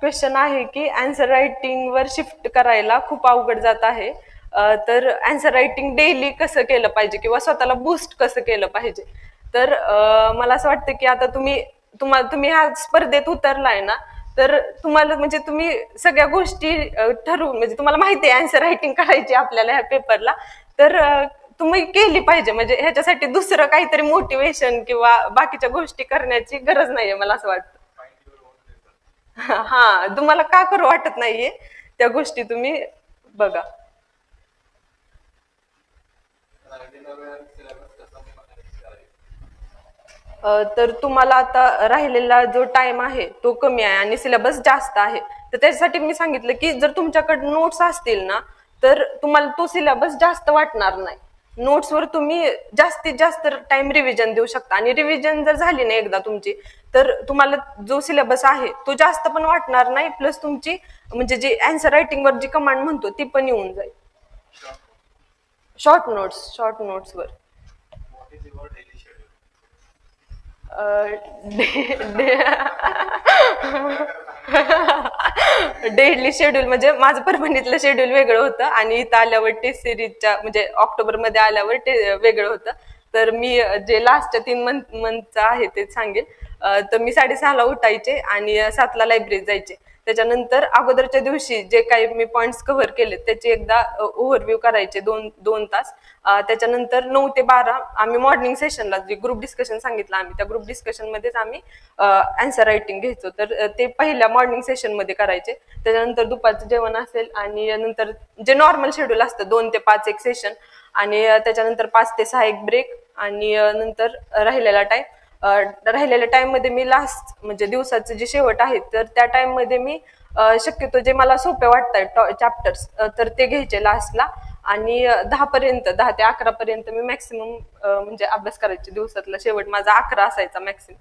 क्वेश्चन आहे की आन्सर रायटिंग वर शिफ्ट करायला खूप अवघड जात आहे, तर आन्सर रायटिंग डेली कसं केलं पाहिजे किंवा स्वतःला बूस्ट कसं केलं पाहिजे. तर मला असं वाटतं की आता तुम्ही ह्या स्पर्धेत उतरलाय ना, तर तुम्हाला म्हणजे तुम्ही सगळ्या गोष्टी ठरवून, म्हणजे तुम्हाला माहिती आहे आन्सर रायटिंग करायची आपल्याला ह्या पेपरला, तर तुम्ही केली पाहिजे. म्हणजे ह्याच्यासाठी दुसरं काहीतरी मोटिवेशन किंवा बाकीच्या गोष्टी करण्याची गरज नाहीये, मला असं वाटतं. हा, तुम्हाला का करू वाटत नाहीये त्या गोष्टी तुम्ही बघा. राहिलेला वेळ सिलेबस कसा मॅनेज करायचा? तर तुम्हाला आता राहिलेला जो टाइम आहे तो कमी आहे आणि सिलेबस जास्त आहे, तर त्याच्यासाठी मी सांगितलं की जर तुमच्याकडे नोट्स असतील ना, तर तुम्हाला तो सिलेबस जास्त वाटणार नाही. नोट्सवर तुम्ही जास्तीत जास्त टाइम रिव्हिजन देऊ शकता, आणि रिव्हिजन जर झाली ना एकदा तुमची, तर तुम्हाला जो सिलेबस आहे तो जास्त पण वाटणार नाही, प्लस तुमची म्हणजे जी आन्सर रायटिंगवर जी कमांड म्हणतो ती पण येऊन जाईल. शॉर्ट नोट्सवर. What is your daily schedule? Daily schedule म्हणजे माझं परभणीतलं शेड्यूल वेगळं होतं, आणि इथं आल्यावर टेस्ट सिरीजच्या म्हणजे ऑक्टोबर मध्ये आल्यावर वेगळं होतं. तर मी जे लास्टच्या 3 मंथचं आहे ते सांगेन. तर मी 6:30ला उठायचे आणि 7ला लायब्ररीत जायचे. त्याच्यानंतर अगोदरच्या दिवशी जे काही मी पॉइंट्स कव्हर केले त्याचे एकदा ओव्हरव्ह्यू करायचे 2 तास. त्याच्यानंतर 9 ते 12 आम्ही मॉर्निंग सेशनला जे ग्रुप डिस्कशन सांगितलं आम्ही, त्या ग्रुप डिस्कशन मध्येच आम्ही आन्सर रायटिंग घ्यायचो. तर ते पहिल्या मॉर्निंग सेशन मध्ये करायचे. त्याच्यानंतर दुपारचं जेवण असेल, आणि नंतर जे नॉर्मल शेड्यूल असतं 2 ते 5 एक सेशन, आणि त्याच्यानंतर 5 ते 6 एक ब्रेक, आणि नंतर राहिलेल्या टाइम मध्ये मी लास्ट म्हणजे दिवसाचं जे शेवट आहे तर त्या टाइम मध्ये मी शक्यतो जे मला सोपे वाटतात चॅप्टर्स तर ते घ्यायचे लास्टला. आणि 10 ते 11 पर्यंत मी मॅक्सिमम म्हणजे अभ्यास करायचे. दिवसातला शेवट माझा 11 असायचा मॅक्सिमम.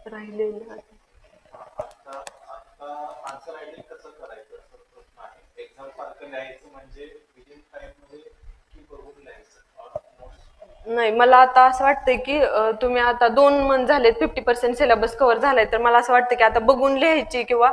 राहिलेलं आता आता आन्सर रायटिंग कसं करायचं असं प्रश्न आहे. एक्झाम सारखं लिहायचं म्हणजे विदिन टाइम मध्ये की बघून लिहायचं? नाही, मला आता असं वाटतंय की तुम्ही आता 2 मंथ झालेत, 50% सिलेबस कव्हर झालाय, तर मला असं वाटतं की आता बघून लिहायची किंवा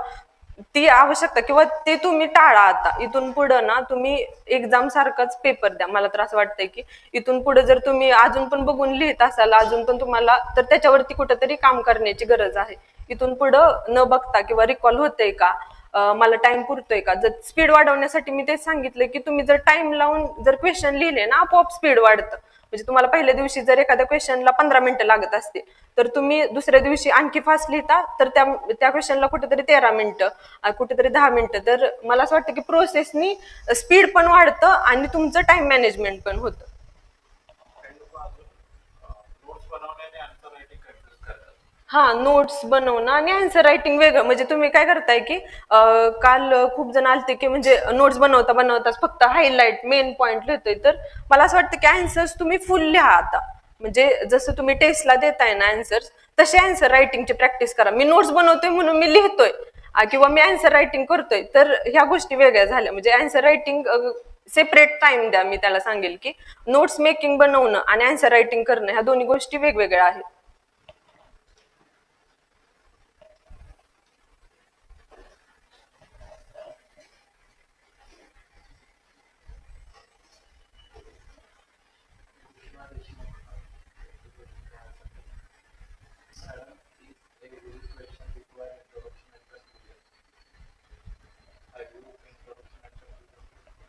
ती आवश्यकता किंवा ते तुम्ही टाळा. आता इथून पुढं ना तुम्ही एक्झाम सारखाच पेपर द्या. मला तर असं वाटतंय की इथून पुढे जर तुम्ही अजून पण बघून लिहित असाल अजून पण तुम्हाला, तर त्याच्यावरती कुठेतरी काम करण्याची गरज आहे. इथून पुढं न बघता किंवा रिकॉल होतंय का, मला टाइम पुरतोय का, जर स्पीड वाढवण्यासाठी मी तेच सांगितलं की तुम्ही जर टाइम लावून जर क्वेश्चन लिहिले ना, आपोआप स्पीड वाढतं. म्हणजे तुम्हाला पहिल्या दिवशी जर एखाद्या क्वेश्चनला 15 मिनिटं लागत असते, तर तुम्ही दुसऱ्या दिवशी आणखी फास्ट लिहिता, तर त्या क्वेश्चनला कुठेतरी 13 मिनिटं, कुठेतरी 10 मिनिटं. तर मला असं वाटतं की प्रोसेसनी स्पीड पण वाढतं आणि तुमचं टाइम मॅनेजमेंट पण होतं. नोट्स बनवण्याने आन्सर रायटिंग कन्फ्युज करतात. हा, नोट्स बनवणं आणि आन्सर रायटिंग वेगळं. म्हणजे तुम्ही काय करताय की काल खूप जण आलते की म्हणजे नोट्स बनवता बनवताच फक्त हायलाइट मेन पॉइंट लिहितोय. तर मला असं वाटतं की आन्सर्स तुम्ही फुल लिहा आता. म्हणजे जसं तुम्ही टेस्टला देताय ना आन्सर्स, तसे आन्सर रायटिंगची प्रॅक्टिस करा. मी नोट्स बनवतोय म्हणून मी लिहितोय किंवा मी आन्सर रायटिंग करतोय, तर ह्या गोष्टी वेगळ्या झाल्या. म्हणजे आन्सर रायटिंग सेपरेट टाइम द्या. मी त्याला सांगेल की नोट्स मेकिंग बनवणं आणि आन्सर रायटिंग करणं ह्या दोन्ही गोष्टी वेगवेगळ्या आहेत.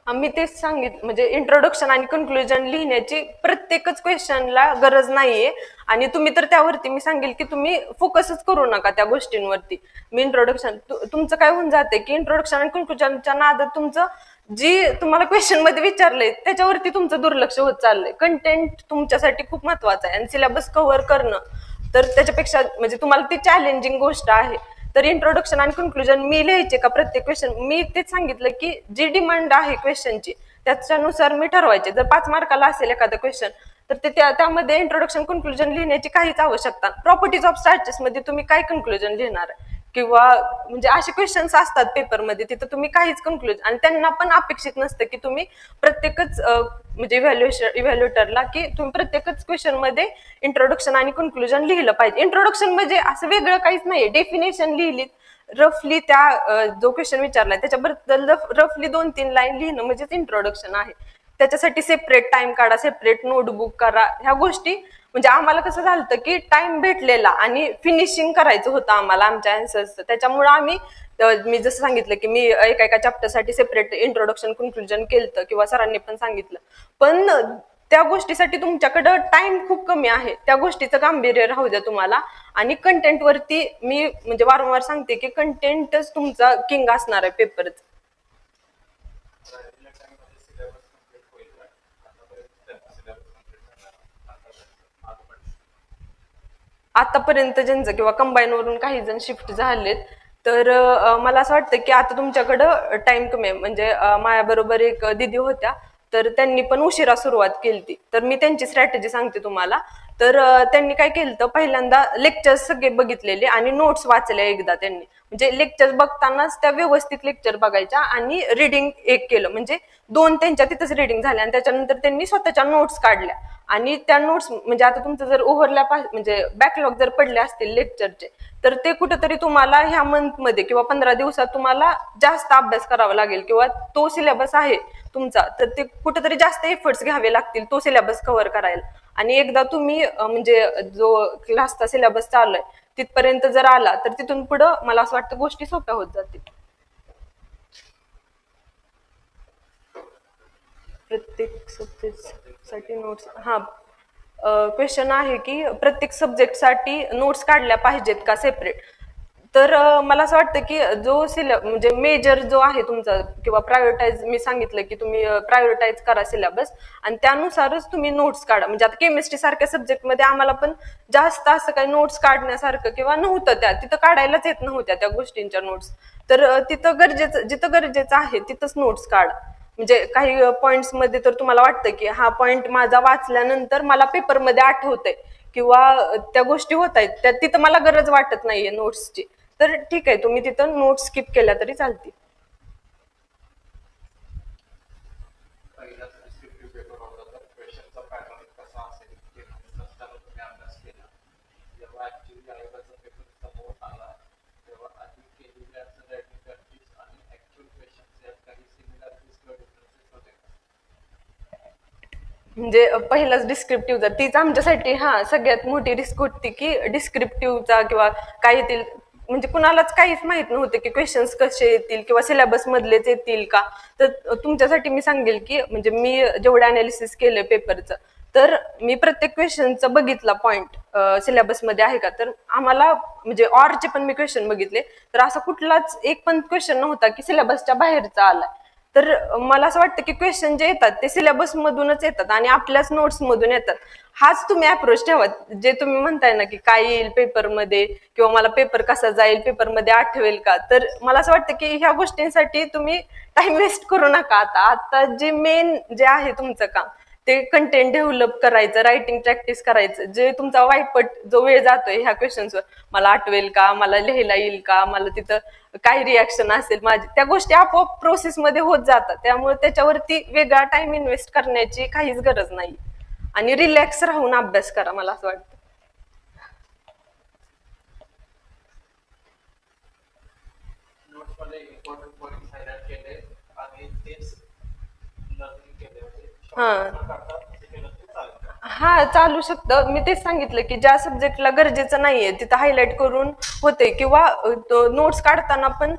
मी तेच सांगितलं, म्हणजे इंट्रोडक्शन आणि कन्क्लुजन लिहिण्याची प्रत्येकच क्वेश्चनला गरज नाहीये. आणि तुम्ही तर त्यावरती मी सांगेल की तुम्ही फोकसच करू नका त्या गोष्टींवरती. मी इंट्रोडक्शन तुमचं काय होऊन जाते की इंट्रोडक्शन आणि कन्क्लुजनच्या नादात तुमचं जी तुम्हाला क्वेश्चन मध्ये विचारलंय त्याच्यावरती तुमचं दुर्लक्ष होत चाललंय. कंटेंट तुमच्यासाठी खूप महत्वाचं आहे आणि सिलेबस कव्हर करणं तर त्याच्यापेक्षा म्हणजे तुम्हाला ती चॅलेंजिंग गोष्ट आहे. तर इंट्रोडक्शन आणि कन्क्लुजन मी लिहायचे का प्रत्येक क्वेश्चन? मी तेच सांगितलं की जी डिमांड आहे क्वेश्चनची त्याच्यानुसार मी ठरवायचे. जर 5 मार्काला असेल एखादा क्वेश्चन तर ते त्यामध्ये इंट्रोडक्शन कन्क्लुजन लिहिण्याची काहीच आवश्यकता. प्रॉपर्टीज ऑफ स्टार्चेस मध्ये तुम्ही काय कन्क्लुजन लिहिणार आहे? किंवा म्हणजे असे क्वेश्चन्स असतात पेपरमध्ये, तिथं तुम्ही काहीच कन्क्लुजन, आणि त्यांना पण अपेक्षित नसतं की तुम्ही प्रत्येकच म्हणजे इव्हॅल्युएटरला की तुम्ही प्रत्येकच क्वेश्चन मध्ये इंट्रोडक्शन आणि कन्क्लुजन लिहिलं पाहिजे. इंट्रोडक्शन म्हणजे असं वेगळं काहीच नाहीये. डेफिनेशन लिहिली रफली, त्या जो क्वेश्चन विचारलाय त्याच्याबद्दल रफली 2-3 लाईन लिहिणं म्हणजेच इंट्रोडक्शन आहे. त्याच्यासाठी सेपरेट टाइम काढा, सेपरेट नोटबुक करा. ह्या गोष्टी म्हणजे आम्हाला कसं झालं की टाइम भेटलेला आणि फिनिशिंग करायचं होतं आम्हाला आमच्या आन्सर्सचं. त्याच्यामुळे आम्ही मी जसं सांगितलं की मी एका एका चॅप्टरसाठी सेपरेट इंट्रोडक्शन कन्क्लुजन केलं किंवा सरांनी पण सांगितलं. पण त्या गोष्टीसाठी तुमच्याकडं टाइम खूप कमी आहे. त्या गोष्टीचं गांभीर्य राहू द्या तुम्हाला. आणि कंटेंटवरती मी म्हणजे वारंवार सांगते की कंटेंटच तुमचा किंग असणार आहे पेपरचं. आतापर्यंत ज्यांचं किंवा कंबाईन वरून काही जण शिफ्ट झालेत, तर मला असं वाटतं की आता तुमच्याकडं टाइम कमी आहे. म्हणजे माझ्याबरोबर एक दिदी होत्या, तर त्यांनी पण उशिरा सुरुवात केली. तर मी त्यांची स्ट्रॅटेजी सांगते तुम्हाला. तर त्यांनी काय केलं, तर पहिल्यांदा लेक्चर्स सगळे बघितलेले आणि नोट्स वाचल्या एकदा त्यांनी. म्हणजे लेक्चर बघतानाच त्या व्यवस्थित लेक्चर बघायच्या आणि रिडिंग एक केलं. म्हणजे 2 त्यांच्या तिथंच रिडिंग झाल्या आणि त्याच्यानंतर त्यांनी स्वतःच्या नोट्स काढल्या. आणि त्या नोट्स म्हणजे आता तुमचं जर ओव्हरलॅप म्हणजे बॅकलॉग जर पडले असतील लेक्चरचे, तर ते कुठेतरी तुम्हाला ह्या मंथमध्ये किंवा 15 दिवसात तुम्हाला जास्त अभ्यास करावा लागेल. किंवा तो सिलेबस आहे तुमचा, तर ते कुठेतरी जास्त एफर्ट्स घ्यावे लागतील तो सिलेबस कव्हर करायला. आणि एकदा तुम्ही म्हणजे जो क्लासचा सिलेबस चालू आहे तिथपर्यंत जर आला, तर तिथून पुढं मला असं वाटतं गोष्टी सोप्या होत जातील. प्रत्येक सब्जेक्ट साठी नोट्स, हा क्वेश्चन आहे की प्रत्येक सब्जेक्टसाठी नोट्स काढल्या पाहिजेत का सेपरेट? तर मला असं वाटतं की जो म्हणजे मेजर जो आहे तुमचा किंवा प्रायोरिटाईज, मी सांगितलं की तुम्ही प्रायोरिटाईज करा सिलेबस आणि त्यानुसारच तुम्ही नोट्स काढा. म्हणजे आता केमिस्ट्री सारख्या सब्जेक्टमध्ये आम्हाला पण जास्त असं काही नोट्स काढण्यासारखं किंवा नव्हतं, त्या तिथं काढायलाच येत नव्हत्या त्या गोष्टींच्या नोट्स. तर तिथं गरजेचं, जिथं गरजेचं आहे तिथंच नोट्स काढा. म्हणजे काही पॉइंट्स मध्ये तर तुम्हाला वाटतं की हा पॉइंट माझा वाचल्यानंतर मला पेपरमध्ये आठवतंय किंवा त्या गोष्टी होत आहेत, त्या तिथं मला गरज वाटत नाहीये नोट्सची, तर ठीक आहे, तुम्ही तिथं नोट्स स्किप केल्या तरी चालतील. म्हणजे पहिलाच डिस्क्रिप्टिव्हचा, तीच आमच्यासाठी सगळ्यात मोठी रिस्क होती की डिस्क्रिप्टिव्हचा किंवा काय येतील. म्हणजे कुणालाच काहीच माहित नव्हते की क्वेश्चन्स कसे येतील किंवा सिलेबस मधलेच येतील का. तर तुमच्यासाठी मी सांगेल की म्हणजे मी जेवढं अनालिसिस केलं पेपरचं, तर मी प्रत्येक क्वेश्चनचं बघितला पॉइंट सिलेबस मध्ये आहे का. तर आम्हाला म्हणजे ऑरचे पण मी क्वेश्चन बघितले, तर असा कुठलाच एक पण क्वेश्चन नव्हता की सिलेबसच्या बाहेरचा आलाय. तर मला असं वाटतं की क्वेश्चन जे येतात ते सिलेबस मधूनच येतात आणि आपल्याच नोट्स मधून येतात. हाच तुम्ही अप्रोच ठेवा. जे तुम्ही म्हणताय ना की काय येईल पेपरमध्ये किंवा मला पेपर कसा जाईल, पेपरमध्ये आठवेल का, तर मला असं वाटतं की ह्या गोष्टींसाठी तुम्ही टाइम वेस्ट करू नका. आता आता जे मेन जे आहे तुमचं काम ते कंटेंट डेव्हलप करायचं, रायटिंग प्रॅक्टिस करायचं. जे तुमचा वायपट जो वेळ जातोय ह्या क्वेश्चन्सवर, मला आठवेल का, मला लिहायला येईल का, मला तिथं काय रिॲक्शन असेल माझी, त्या गोष्टी आपोआप प्रोसेसमध्ये होत जातात. त्यामुळे त्याच्यावरती वेगळा टाइम इन्व्हेस्ट करण्याची काहीच गरज नाही आणि रिलॅक्स राहून अभ्यास करा, मला असं वाटतं. नोट्समध्ये इम्पॉर्टंट पॉईंट हायलाइट केले आणि तेच लर्निंग केले म्हणजे हा शॉर्ट करता ते केलं ते चालेल. हा, चालू शकतं. मी तेच सांगितलं की ज्या सब्जेक्टला गरजेचं नाहीये तिथं हायलाइट करून होते, किंवा नोट्स काढताना पण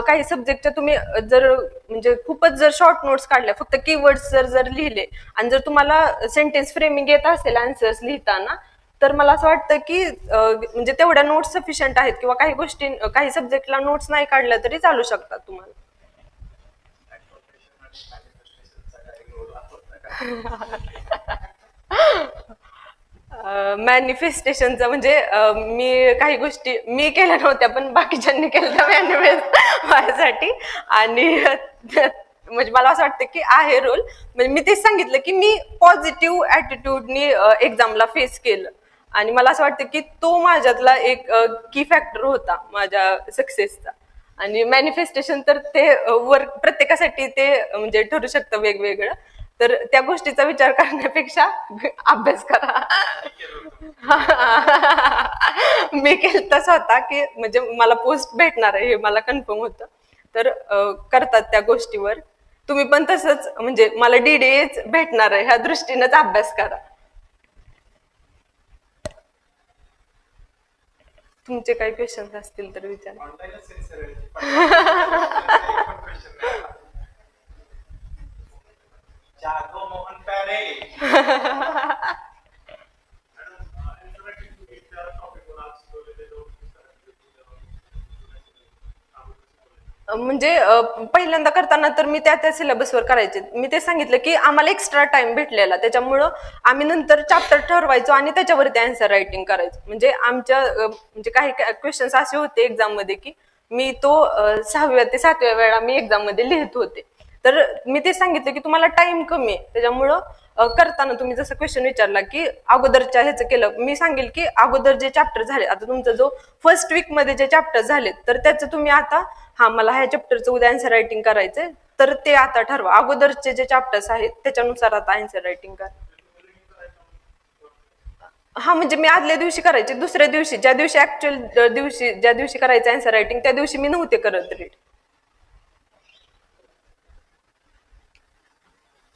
काही सब्जेक्टच्या तुम्ही जर म्हणजे खूपच जर शॉर्ट नोट्स काढल्या, फक्त कीवर्ड्स जर जर लिहिले आणि जर तुम्हाला सेंटेन्स फ्रेमिंग येत असेल आन्सर्स लिहिताना, तर मला असं वाटतं की म्हणजे तेवढ्या नोट्स सफिशियंट आहेत, किंवा काही गोष्टी काही सब्जेक्टला नोट्स नाही काढल्या तरी चालू शकतात तुम्हाला. Transportation आणि manifestationचा काही रोल होता का? मॅनिफेस्टेशनचा म्हणजे मी काही गोष्टी मी केल्या नव्हत्या पण बाकीच्यांनी केल्या मॅनिफेस्ट माझ्यासाठी. आणि म्हणजे मला असं वाटतं की आहे रोल. म्हणजे मी तेच सांगितलं की मी पॉझिटिव्ह ऍटिट्यूडनी एक्झामला फेस केलं आणि मला असं वाटतं की तो माझ्यातला एक की फॅक्टर होता माझ्या सक्सेसचा. आणि मॅनिफेस्टेशन तर ते वर्क प्रत्येकासाठी ते म्हणजे ठरू शकतं वेगवेगळं. तर त्या गोष्टीचा विचार करण्यापेक्षा अभ्यास करा. मी केलं स्वतः की म्हणजे मला पोस्ट भेटणार आहे हे मला कन्फर्म होतं. तर करतात त्या गोष्टीवर. तुम्ही पण तसंच म्हणजे मला डीडीएच भेटणार आहे ह्या दृष्टीनेच अभ्यास करा. तुमचे काही क्वेश्चन्स असतील तर विचारा. ऑनलाईनच सेन्सर आहे. एक पण क्वेश्चन नाही आला. जागो मोहन प्यारे. म्हणजे पहिल्यांदा करताना तर मी त्या त्या सिलेबसवर करायचे. मी ते सांगितलं की आम्हाला एक्स्ट्रा टाइम भेटलेला, त्याच्यामुळं आम्ही नंतर चॅप्टर ठरवायचो आणि त्याच्यावरती आन्सर रायटिंग करायचो. म्हणजे आमच्या म्हणजे काही क्वेश्चन्स असे होते एक्झाम मध्ये की मी तो 6व्या ते 7व्या वेळा मी एक्झाम मध्ये लिहित होते. तर मी ते सांगितलं की तुम्हाला टाइम कमी आहे, त्याच्यामुळं करताना तुम्ही जसं क्वेश्चन विचारला की अगोदरच्या ह्याचं केलं, मी सांगेल की अगोदर जे चॅप्टर झाले, आता तुमचा जो फर्स्ट वीक मध्ये जे चॅप्टर झाले तर त्याचं तुम्ही आता हा मला ह्या चॅप्टरचं उद्या आन्सर रायटिंग करायचंय तर ते आता ठरवा. अगोदरचे जे चॅप्टर्स आहेत त्याच्यानुसार आता आन्सर रायटिंग करा. हा, म्हणजे मी आदल्या दिवशी करायचे, दुसऱ्या दिवशी ज्या दिवशी ऍक्च्युअल दिवशी ज्या दिवशी करायचं आन्सर रायटिंग त्या दिवशी मी नव्हते करत रीड.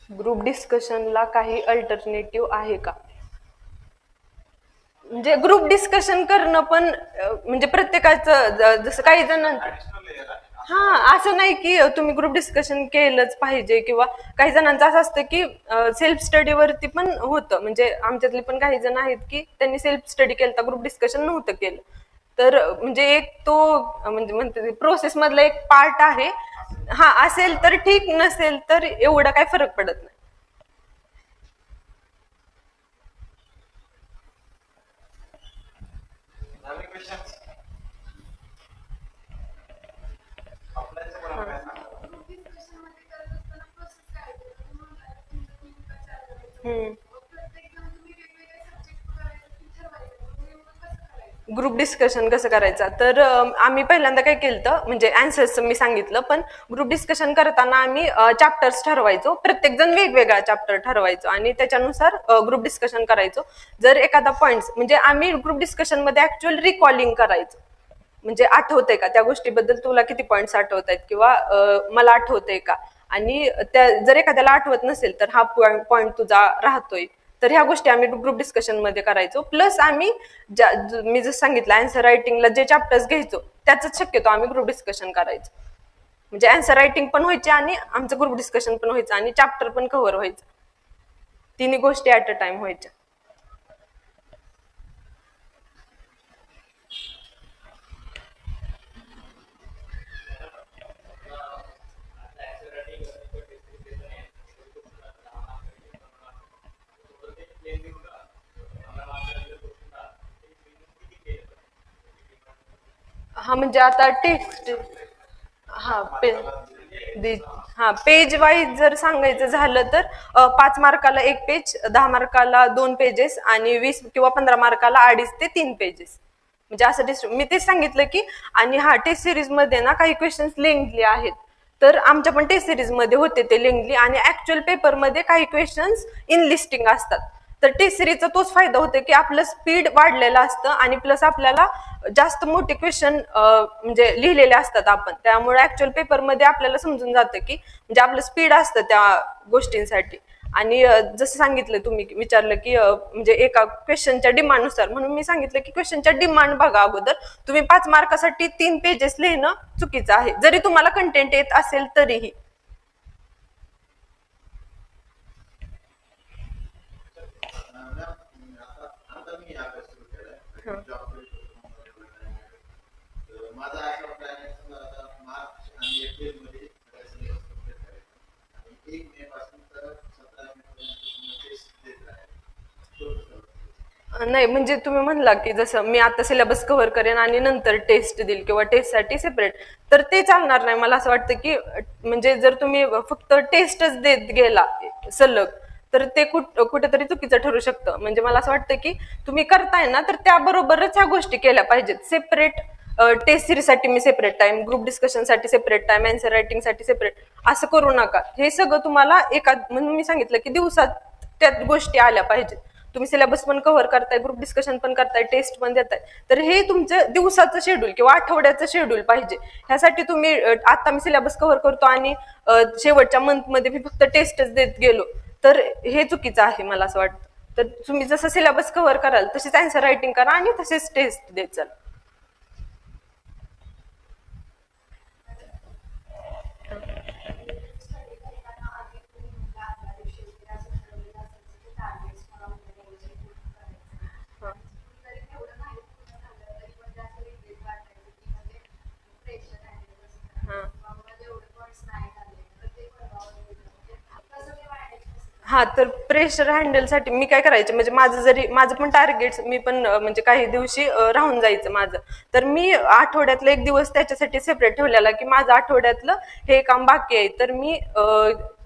ग्रुप डिस्कशनला काही अल्टरनेटिव्ह आहे का? म्हणजे ग्रुप डिस्कशन करणं पण म्हणजे प्रत्येकाचं जसं काही जणांचं हा असं नाही की तुम्ही ग्रुप डिस्कशन केलंच पाहिजे, किंवा काही जणांचं असं असतं की सेल्फ स्टडीवरती पण होतं. म्हणजे आमच्यातले पण काही जण आहेत की त्यांनी सेल्फ स्टडी केलं, ग्रुप डिस्कशन नव्हतं केलं. तर म्हणजे एक तो म्हणजे म्हणते प्रोसेस मधला एक पार्ट आहे. हा, असेल तर ठीक, नसेल तर एवढा काही फरक पडत नाही. नवीन क्वेश्चन ऑफलाईनचं कोणाला काय सांगा. हम्म. ग्रुप डिस्कशन कसं करायचं, तर आम्ही पहिल्यांदा काय केलं म्हणजे आन्सर्स मी सांगितलं, पण ग्रुप डिस्कशन करताना आम्ही चॅप्टर्स ठरवायचो. प्रत्येक जण वेगवेगळा चॅप्टर ठरवायचो आणि त्याच्यानुसार ग्रुप डिस्कशन करायचो. जर एखादा पॉइंट्स म्हणजे आम्ही ग्रुप डिस्कशन मध्ये ऍक्च्युअल रिकॉलिंग करायचो. म्हणजे आठवतंय का त्या गोष्टीबद्दल, तुला किती पॉईंट्स आठवत आहेत किंवा मला आठवतंय का, आणि त्या जर एखाद्याला आठवत नसेल तर हा पॉईंट तुझा राहतोय. तर ह्या गोष्टी आम्ही ग्रुप डिस्कशन मध्ये करायचो. प्लस आम्ही मी जसं सांगितलं आन्सर रायटिंगला जे चॅप्टर्स घ्यायचो त्याच शक्यतो आम्ही ग्रुप डिस्कशन करायचो. म्हणजे आन्सर रायटिंग पण व्हायची आणि आमचं ग्रुप डिस्कशन पण व्हायचं आणि चॅप्टर पण कव्हर व्हायचं. तिन्ही गोष्टी ऍट अ टाइम व्हायच्या. हा म्हणजे आता टेक्स्ट हा पे दे- हा पेज वाईज जर सांगायचं झालं तर 5 मार्काला 1 पेज, 10 मार्काला 2 पेजेस आणि 20 किंवा 15 मार्काला 2.5 ते 3 पेजेस. म्हणजे असं मी तेच सांगितलं की, आणि हा टेस्ट सिरीज मध्ये ना काही क्वेश्चन्स लेंथली आहेत. तर आमच्या पण टेस्ट सिरीज मध्ये होते ते लेंथली, आणि ऍक्च्युअल पेपर मध्ये काही क्वेश्चन्स इन लिस्टिंग असतात. तर टेस्ट सिरीजचा तोच फायदा होतो की आपलं स्पीड वाढलेलं असतं, आणि प्लस आपल्याला जास्त मोठे क्वेश्चन म्हणजे लिहिलेले असतात आपण, त्यामुळे ऍक्च्युअल पेपरमध्ये आपल्याला समजून जातं की म्हणजे आपलं स्पीड असतं त्या गोष्टींसाठी. आणि जसं सांगितलं तुम्ही विचारलं की म्हणजे एका क्वेश्चनच्या डिमांडनुसार, म्हणून मी सांगितलं की क्वेश्चनच्या डिमांड बघा अगोदर. तुम्ही 5 मार्कासाठी 3 पेजेस लिहिणं चुकीचं आहे, जरी तुम्हाला कंटेंट येत असेल तरीही. नाही म्हणजे तुम्ही म्हणला की जसं मी आता सिलेबस कव्हर करेन आणि नंतर टेस्ट देईल किंवा टेस्टसाठी सेपरेट, तर ते चालणार नाही. मला असं वाटतं की म्हणजे जर तुम्ही फक्त टेस्टच देत गेला सलग, तर ते कुठेतरी चुकीचं ठरू शकतं. म्हणजे मला असं वाटतं की तुम्ही करताय ना, तर त्याबरोबरच ह्या गोष्टी केल्या पाहिजेत. सेपरेट टेस्ट सिरीजसाठी मी सेपरेट टाइम, ग्रुप डिस्कशनसाठी सेपरेट टाइम, आन्सर रायटिंगसाठी सेपरेट, असं करू नका. हे सगळं तुम्हाला एका, म्हणून मी सांगितलं की दिवसात त्या गोष्टी आल्या पाहिजेत. तुम्ही सिलेबस पण कव्हर करताय, ग्रुप डिस्कशन पण करताय, टेस्ट पण देताय, तर हे तुमचं दिवसाचं शेड्यूल किंवा आठवड्याचं शेड्यूल पाहिजे. ह्यासाठी तुम्ही आता मी सिलेबस कव्हर करतो आणि शेवटच्या मंथमध्ये मी फक्त टेस्टच देत गेलो, तर हे चुकीचं आहे मला असं वाटतं. तर तुम्ही जसं सिलेबस कव्हर कराल तशीच आन्सर रायटिंग करा आणि तसेच टेस्ट देत चला. हा, तर प्रेशर हँडलसाठी मी काय करायचे, म्हणजे माझं पण टार्गेट, मी पण म्हणजे काही दिवशी राहून जायचं माझं. तर मी आठवड्यातलं 1 दिवस त्याच्यासाठी सेपरेट ठेवलेला की माझं आठवड्यातलं हे काम बाकी आहे, तर मी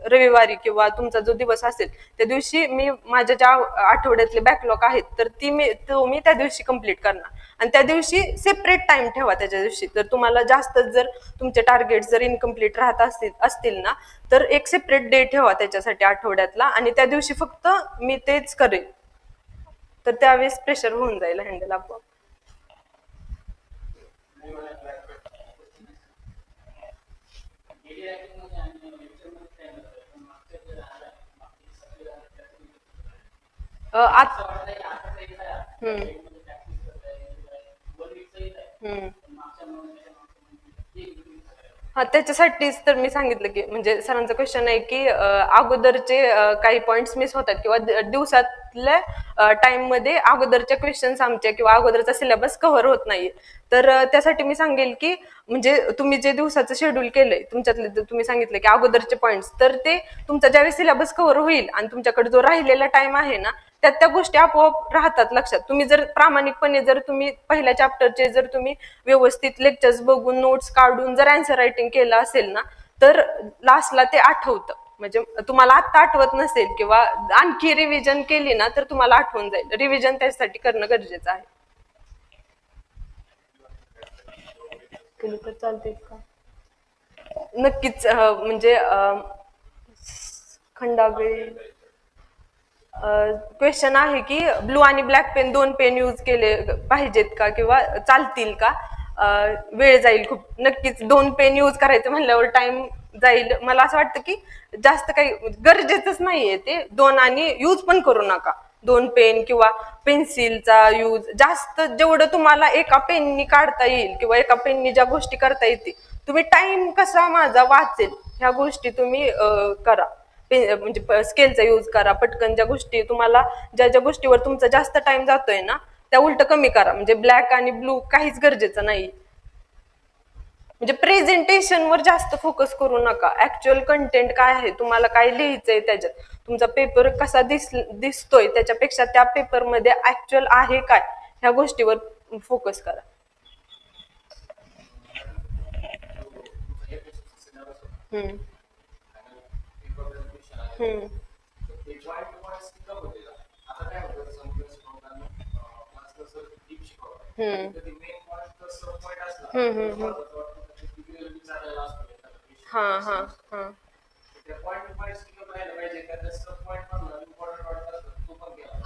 रविवारी किंवा तुमचा जो दिवस असेल त्या दिवशी मी माझ्या ज्या आठवड्यातले बॅकलॉग आहेत तर मी त्या दिवशी कंप्लीट करणार. आणि त्या दिवशी सेपरेट टाइम ठेवा त्याच्या दिवशी. तर तुम्हाला जास्त जर तुमचे टार्गेट जर इनकम्प्लीट राहत असतील ना, तर एक सेपरेट डे ठेवा त्याच्यासाठी आठवड्यातला, आणि त्या दिवशी फक्त मी तेच करेन. तर त्यावेळेस प्रेशर होऊन जाईल हँडल आपोआप. हम्म. हम्म. हा, त्याच्यासाठीच तर मी सांगितलं की म्हणजे सरांचा क्वेश्चन आहे की अगोदरचे काही पॉइंट्स मिस होतात किंवा दिवसातल्या टाइम मध्ये अगोदरच्या क्वेश्चन्स आमच्या किंवा अगोदरचा सिलेबस कव्हर होत नाहीये. तर त्यासाठी मी सांगेल की म्हणजे तुम्ही जे दिवसाचं शेड्यूल केलंय तुमच्यातले, तुम्ही सांगितलं की अगोदरचे पॉइंट्स, तर ते तुमचा ज्यावेळेस सिलेबस कव्हर होईल आणि तुमच्याकडे जो राहिलेला टाइम आहे ना, त्यात त्या गोष्टी आपोआप राहतात लक्षात. तुम्ही जर प्रामाणिकपणे जर तुम्ही पहिल्या चॅप्टरचे जर तुम्ही व्यवस्थित लेक्चर्स बघून नोट्स काढून जर आन्सर रायटिंग केलं असेल ना, तर लास्टला ते आठवतं. म्हणजे तुम्हाला आत्ता आठवत नसेल किंवा आणखी रिव्हिजन केली ना तर तुम्हाला आठवून जाईल. रिव्हिजन त्यासाठी करणं गरजेचं आहे. केलं तर चालते का? नक्कीच. म्हणजे खंडागळे क्वेश्चन आहे की ब्लू आणि ब्लॅक पेन 2 पेन यूज केले पाहिजेत का किंवा चालतील का? वेळ जाईल खूप. नक्कीच 2 पेन यूज करायचं म्हणल्यावर टाइम जाईल. मला असं वाटतं की जास्त काही गरजेचंच नाहीये ते 2, आणि यूज पण करू नका 2 पेन किंवा पेन्सिलचा यूज. जास्त जेवढं तुम्हाला एका पेननी काढता येईल किंवा एका पेननी ज्या गोष्टी करता येतील, तुम्ही टाइम कसा माझा वाचेल ह्या गोष्टी तुम्ही करा. म्हणजे स्केलचा यूज करा. पटकन ज्या गोष्टी तुम्हाला, ज्या गोष्टीवर तुमचा जास्त टाइम जातोय ना, त्या उलट कमी करा. म्हणजे ब्लॅक आणि ब्लू काहीच गरजेचं नाही. म्हणजे प्रेझेंटेशनवर जास्त फोकस करू नका. ऍक्च्युअल कंटेंट काय आहे, तुम्हाला काय लिहायचंय त्याच्यात, तुमचा पेपर कसा दिसतोय त्याच्यापेक्षा त्या पेपरमध्ये ऍक्च्युअल आहे काय ह्या गोष्टीवर फोकस करा. हम्म. हम्म. हम्म. हम्म. हम्म. हा हा हा.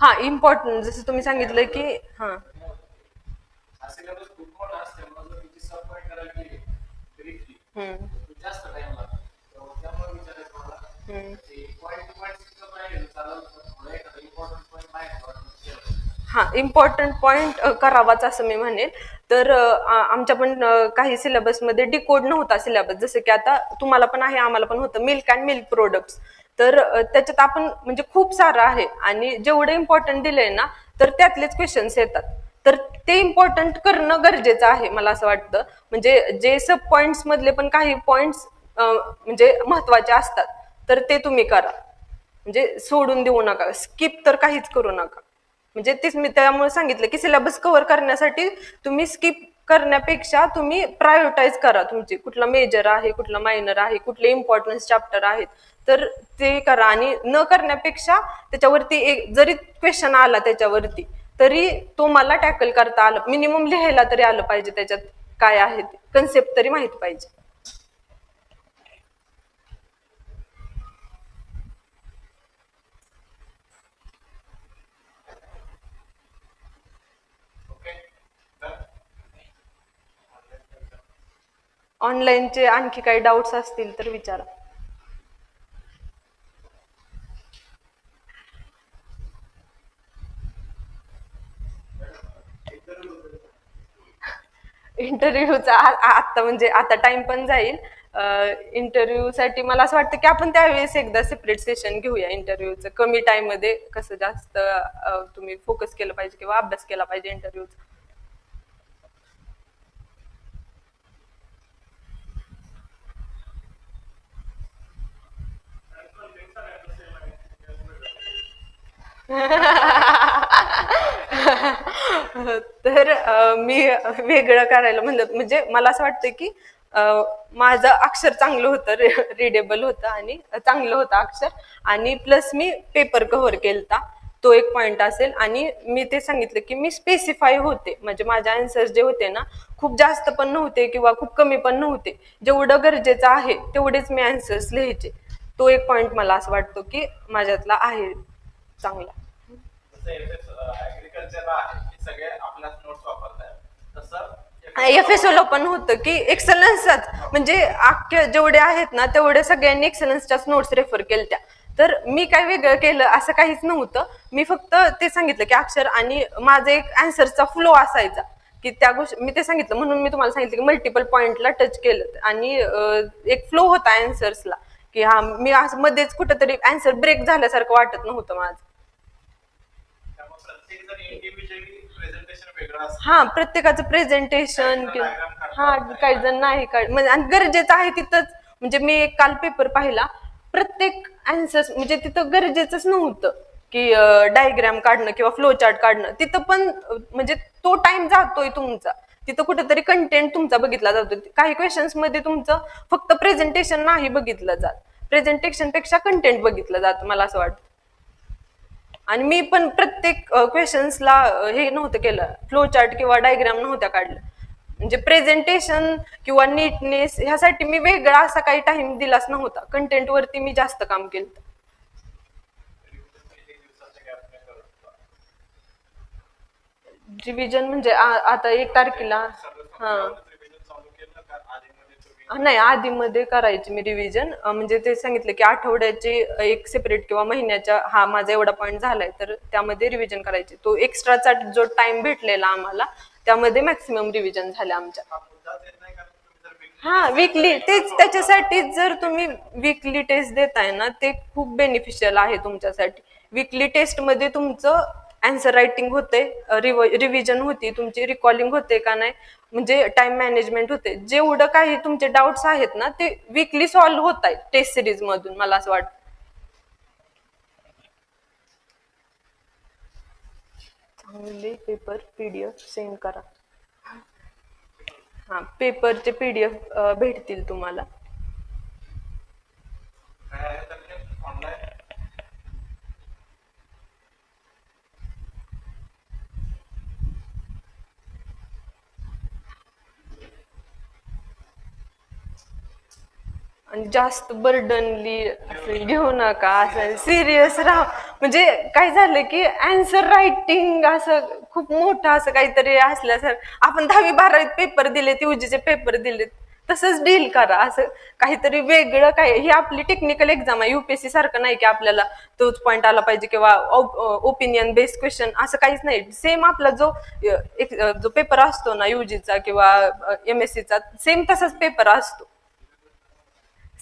हा इम्पॉर्टंट जसं तुम्ही सांगितलं की हा. हम्म. हम्म. हा इम्पॉर्टंट पॉइंट करावाच असं मी म्हणेन. तर आमच्या पण काही सिलेबसमध्ये डिकोड नव्हता सिलेबस, जसं की आता तुम्हाला पण आहे आम्हाला पण होतं मिल्क अँड मिल्क प्रोडक्ट्स. तर त्याच्यात आपण म्हणजे खूप सारं आहे आणि जेवढं इम्पॉर्टंट दिलंय ना तर त्यातलेच क्वेश्चन्स येतात. तर ते इम्पॉर्टंट करणं गरजेचं आहे मला असं वाटतं. म्हणजे जे सब पॉइंट्स मधले पण काही पॉइंट्स म्हणजे महत्वाचे असतात तर ते तुम्ही करा. म्हणजे सोडून देऊ नका, स्किप तर काहीच करू नका. म्हणजे तेच मी त्यामुळे सांगितलं की सिलेबस कव्हर करण्यासाठी तुम्ही स्किप करण्यापेक्षा तुम्ही प्रायोरिटाईज करा, तुमची कुठला मेजर आहे कुठला मायनर आहे कुठले इम्पॉर्टन्स चॅप्टर आहेत तर ते करा. आणि न करण्यापेक्षा त्याच्यावरती एक जरी क्वेश्चन आला त्याच्यावरती तरी तो मला टॅकल करता आलं, मिनिमम लिहायला तरी आलं पाहिजे, त्याच्यात काय आहे कन्सेप्ट तरी माहिती पाहिजे. ऑनलाईनचे आणखी काही डाऊट्स असतील तर विचारा. इंटरव्ह्यूचा आता म्हणजे आता टाइम पण जाईल. इंटरव्ह्यू साठी मला असं वाटतं की आपण त्यावेळेस एकदा सेपरेट सेशन घेऊया इंटरव्ह्यूचं. कमी टाइम मध्ये कसं जास्त तुम्ही फोकस केलं पाहिजे किंवा अभ्यास केला पाहिजे इंटरव्ह्यूचा. तर मी वेगळं करायला म्हणलं म्हणजे मला असं वाटतं की माझं अक्षर चांगलं होतं, रिडेबल होतं आणि चांगलं होतं अक्षर. आणि प्लस मी पेपर कव्हर केलता, तो एक पॉइंट असेल. आणि मी ते सांगितलं की मी स्पेसिफाय होते, म्हणजे माझे आन्सर्स जे होते ना खूप जास्त पण नव्हते किंवा खूप कमी पण नव्हते, जेवढं गरजेचं आहे तेवढेच मी आन्सर्स लिहायचे. तो एक पॉइंट मला असं वाटतो की माझ्यातला आहे चांगला. FSO ला पण होतं की एक्सलन्सच म्हणजे अख्खे जेवढे आहेत ना तेवढे सगळ्यांनी एक्सलन्सच्याच नोट्स रेफर केल्या. तर मी काय वेगळं केलं असं काहीच नव्हतं. मी फक्त ते सांगितलं की अक्षर आणि माझा एक आन्सरचा फ्लो असायचा की त्या गोष्टी मी ते सांगितलं, म्हणून मी तुम्हाला सांगितलं की मल्टिपल पॉइंटला टच केलं आणि एक फ्लो होता आन्सर्सला की हा मी असं मध्येच कुठंतरी आन्सर ब्रेक झाल्यासारखं वाटत नव्हतं माझं. हा प्रत्येकाचं प्रेझेंटेशन हा काही जण नाही काय म्हणजे आणि गरजेचं आहे तिथंच. म्हणजे मी एक काल पेपर पाहिला, प्रत्येक आन्सर्स म्हणजे तिथं गरजेचंच नव्हतं की डायग्राम काढणं किंवा फ्लो चार्ट काढणं. तिथं पण म्हणजे तो टाइम जातोय तुमचा, तिथं कुठेतरी कंटेंट तुमचा बघितला जातो. काही क्वेश्चन्स मध्ये तुमचं फक्त प्रेझेंटेशन नाही बघितलं जात, प्रेझेंटेशन पेक्षा कंटेंट बघितलं जातं मला असं वाटतं. आणि मी पण प्रत्येक क्वेश्चन्सला हे नव्हतं केलं, फ्लो चार्ट किंवा डायग्राम नव्हत्या काढलं. म्हणजे प्रेझेंटेशन किंवा नीटनेस ह्यासाठी मी वेगळा असा काही टाइम दिलाच नव्हता, कंटेंट वरती मी जास्त काम केलं. रिव्हिजन म्हणजे आता 1 तारखेला हा नाही आधीमध्ये करायची मी रिव्हिजन. म्हणजे ते सांगितलं की आठवड्याची एक सेपरेट किंवा महिन्याच्या हा माझा एवढा पॉईंट झालाय तर त्यामध्ये रिव्हिजन करायची. तो एक्स्ट्राचा जो टाइम भेटलेला आम्हाला त्यामध्ये मॅक्सिमम रिव्हिजन झाले आमच्या. हा वीकली तेच त्याच्यासाठी जर तुम्ही वीकली टेस्ट देताय ना ते खूप बेनिफिशियल आहे तुमच्यासाठी. वीकली टेस्ट मध्ये तुमचं आन्सर रायटिंग होते, रिव्हिजन होती तुमची, रिकॉलिंग होते का नाही, म्हणजे टाइम मॅनेजमेंट होते. जेवढं काही तुमचे डाऊट्स आहेत ना ते वीकली सॉल्व्ह होत आहेत टेस्ट सिरीज मधून मला असं वाटतं. चांगले पेपर PDF सेंड करा. हा पेपरचे PDF भेटतील तुम्हाला. आणि जास्त बर्डनली असं घेऊ नका, असं सिरियस राहा. म्हणजे काय झालं की अँसर रायटिंग असं खूप मोठं असं काहीतरी असल्यासारखं, आपण 10वी 12वीत पेपर दिलेत, UGचे पेपर दिलेत, तसंच डील करा. असं काहीतरी वेगळं काय, ही आपली टेक्निकल एक्झाम आहे, UPSC सारखं नाही की आपल्याला तोच पॉईंट आला पाहिजे किंवा ओपिनियन बेस्ड क्वेश्चन, असं काहीच नाही. सेम आपला जो पेपर असतो ना UGचा किंवा MSCचा, सेम तसाच पेपर असतो.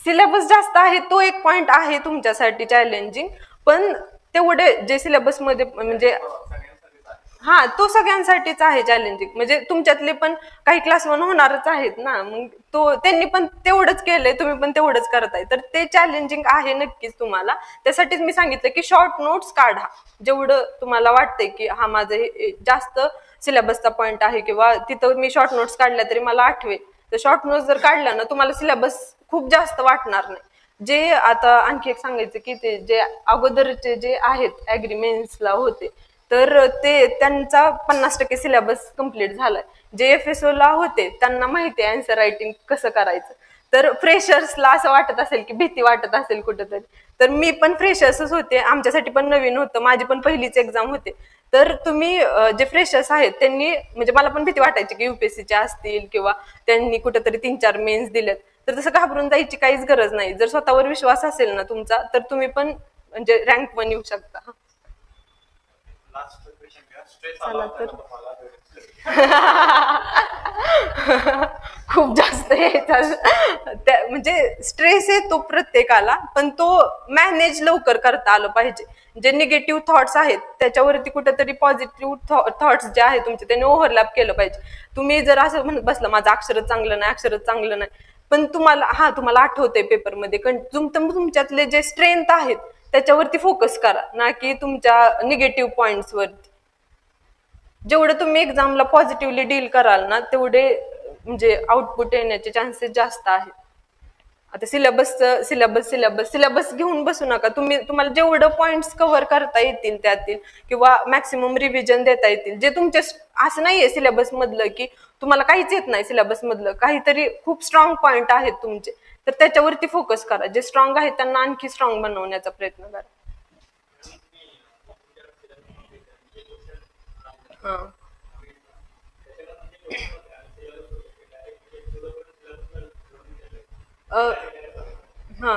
सिलेबस जास्त आहे तो एक पॉइंट आहे तुमच्यासाठी चॅलेंजिंग, पण तेवढे जे सिलेबस मध्ये म्हणजे हा, तो सगळ्यांसाठीच आहे चॅलेंजिंग. म्हणजे तुमच्यातले पण काही क्लास 1 होणारच आहेत ना, मग त्यांनी पण तेवढंच केलंय, तुम्ही पण तेवढंच करताय, तर ते चॅलेंजिंग आहे नक्कीच तुम्हाला. त्यासाठीच मी सांगितलं की शॉर्ट नोट्स काढा, जेवढं तुम्हाला वाटतंय की हा माझं हे जास्त सिलेबसचा पॉइंट आहे किंवा तिथं मी शॉर्ट नोट्स काढल्या तरी मला आठवेल, तर शॉर्ट नोट्स जर काढल्या ना तुम्हाला सिलेबस खूप जास्त वाटणार नाही. जे आता आणखी एक सांगायचं की ते जे अगोदरचे जे आहेत ऍग्रीमेंट्सला होते, तर ते त्यांचा 50% सिलेबस कम्प्लीट झालाय. जे FSO ला होते त्यांना माहिती आहे आन्सर रायटिंग कसं करायचं. तर फ्रेशर्सला असं वाटत असेल की भीती वाटत असेल कुठंतरी, तर मी पण फ्रेशर्सच होते, आमच्यासाठी पण नवीन होतं, माझी पण पहिलीच एक्झाम होते. तर तुम्ही जे फ्रेशर्स आहेत त्यांनी, म्हणजे मला पण भीती वाटायची की UPSCचे असतील किंवा त्यांनी कुठेतरी 3-4 मेन्स दिलेत, तर तसं घाबरून जायची काहीच गरज नाही. जर स्वतःवर विश्वास असेल ना तुमचा, तर तुम्ही पण म्हणजे रँक 1 येऊ शकता. चला तर. खूप जास्त यायचा म्हणजे स्ट्रेस येतो प्रत्येकाला, पण तो मॅनेज लवकर करता आलं पाहिजे. जे निगेटिव्ह थॉट्स आहेत त्याच्यावरती कुठेतरी पॉझिटिव्ह थॉट्स जे आहेत तुमचे त्याने ओव्हरलॅप केलं पाहिजे. तुम्ही जर असं म्हणत बसला माझं अक्षरच चांगलं नाही, अक्षरच चांगलं नाही, पण तुम्हाला आठवतंय पेपरमध्ये तुमच्यातले जे स्ट्रेंथ आहेत त्याच्यावरती फोकस करा, ना की तुमच्या निगेटिव्ह पॉइंट्सवरती. जेवढं तुम्ही एक्झामला पॉझिटिव्हली डील कराल ना, तेवढे म्हणजे आउटपुट येण्याचे चान्सेस जास्त आहेत. आता सिलेबस घेऊन बसू नका तुम्ही. तुम्हाला जेवढं पॉइंट्स कव्हर करता येतील त्यातील किंवा मॅक्सिमम रिव्हिजन देता येतील, जे तुमचे असं नाहीये सिलेबस मधलं की तुम्हाला काहीच येत नाही, सिलेबस मधलं काहीतरी खूप स्ट्रॉंग पॉइंट आहेत तुमचे, तर त्याच्यावरती फोकस करा. जे स्ट्रॉंग आहेत त्यांना आणखी स्ट्रॉंग बनवण्याचा प्रयत्न करा. हा. अ, हा.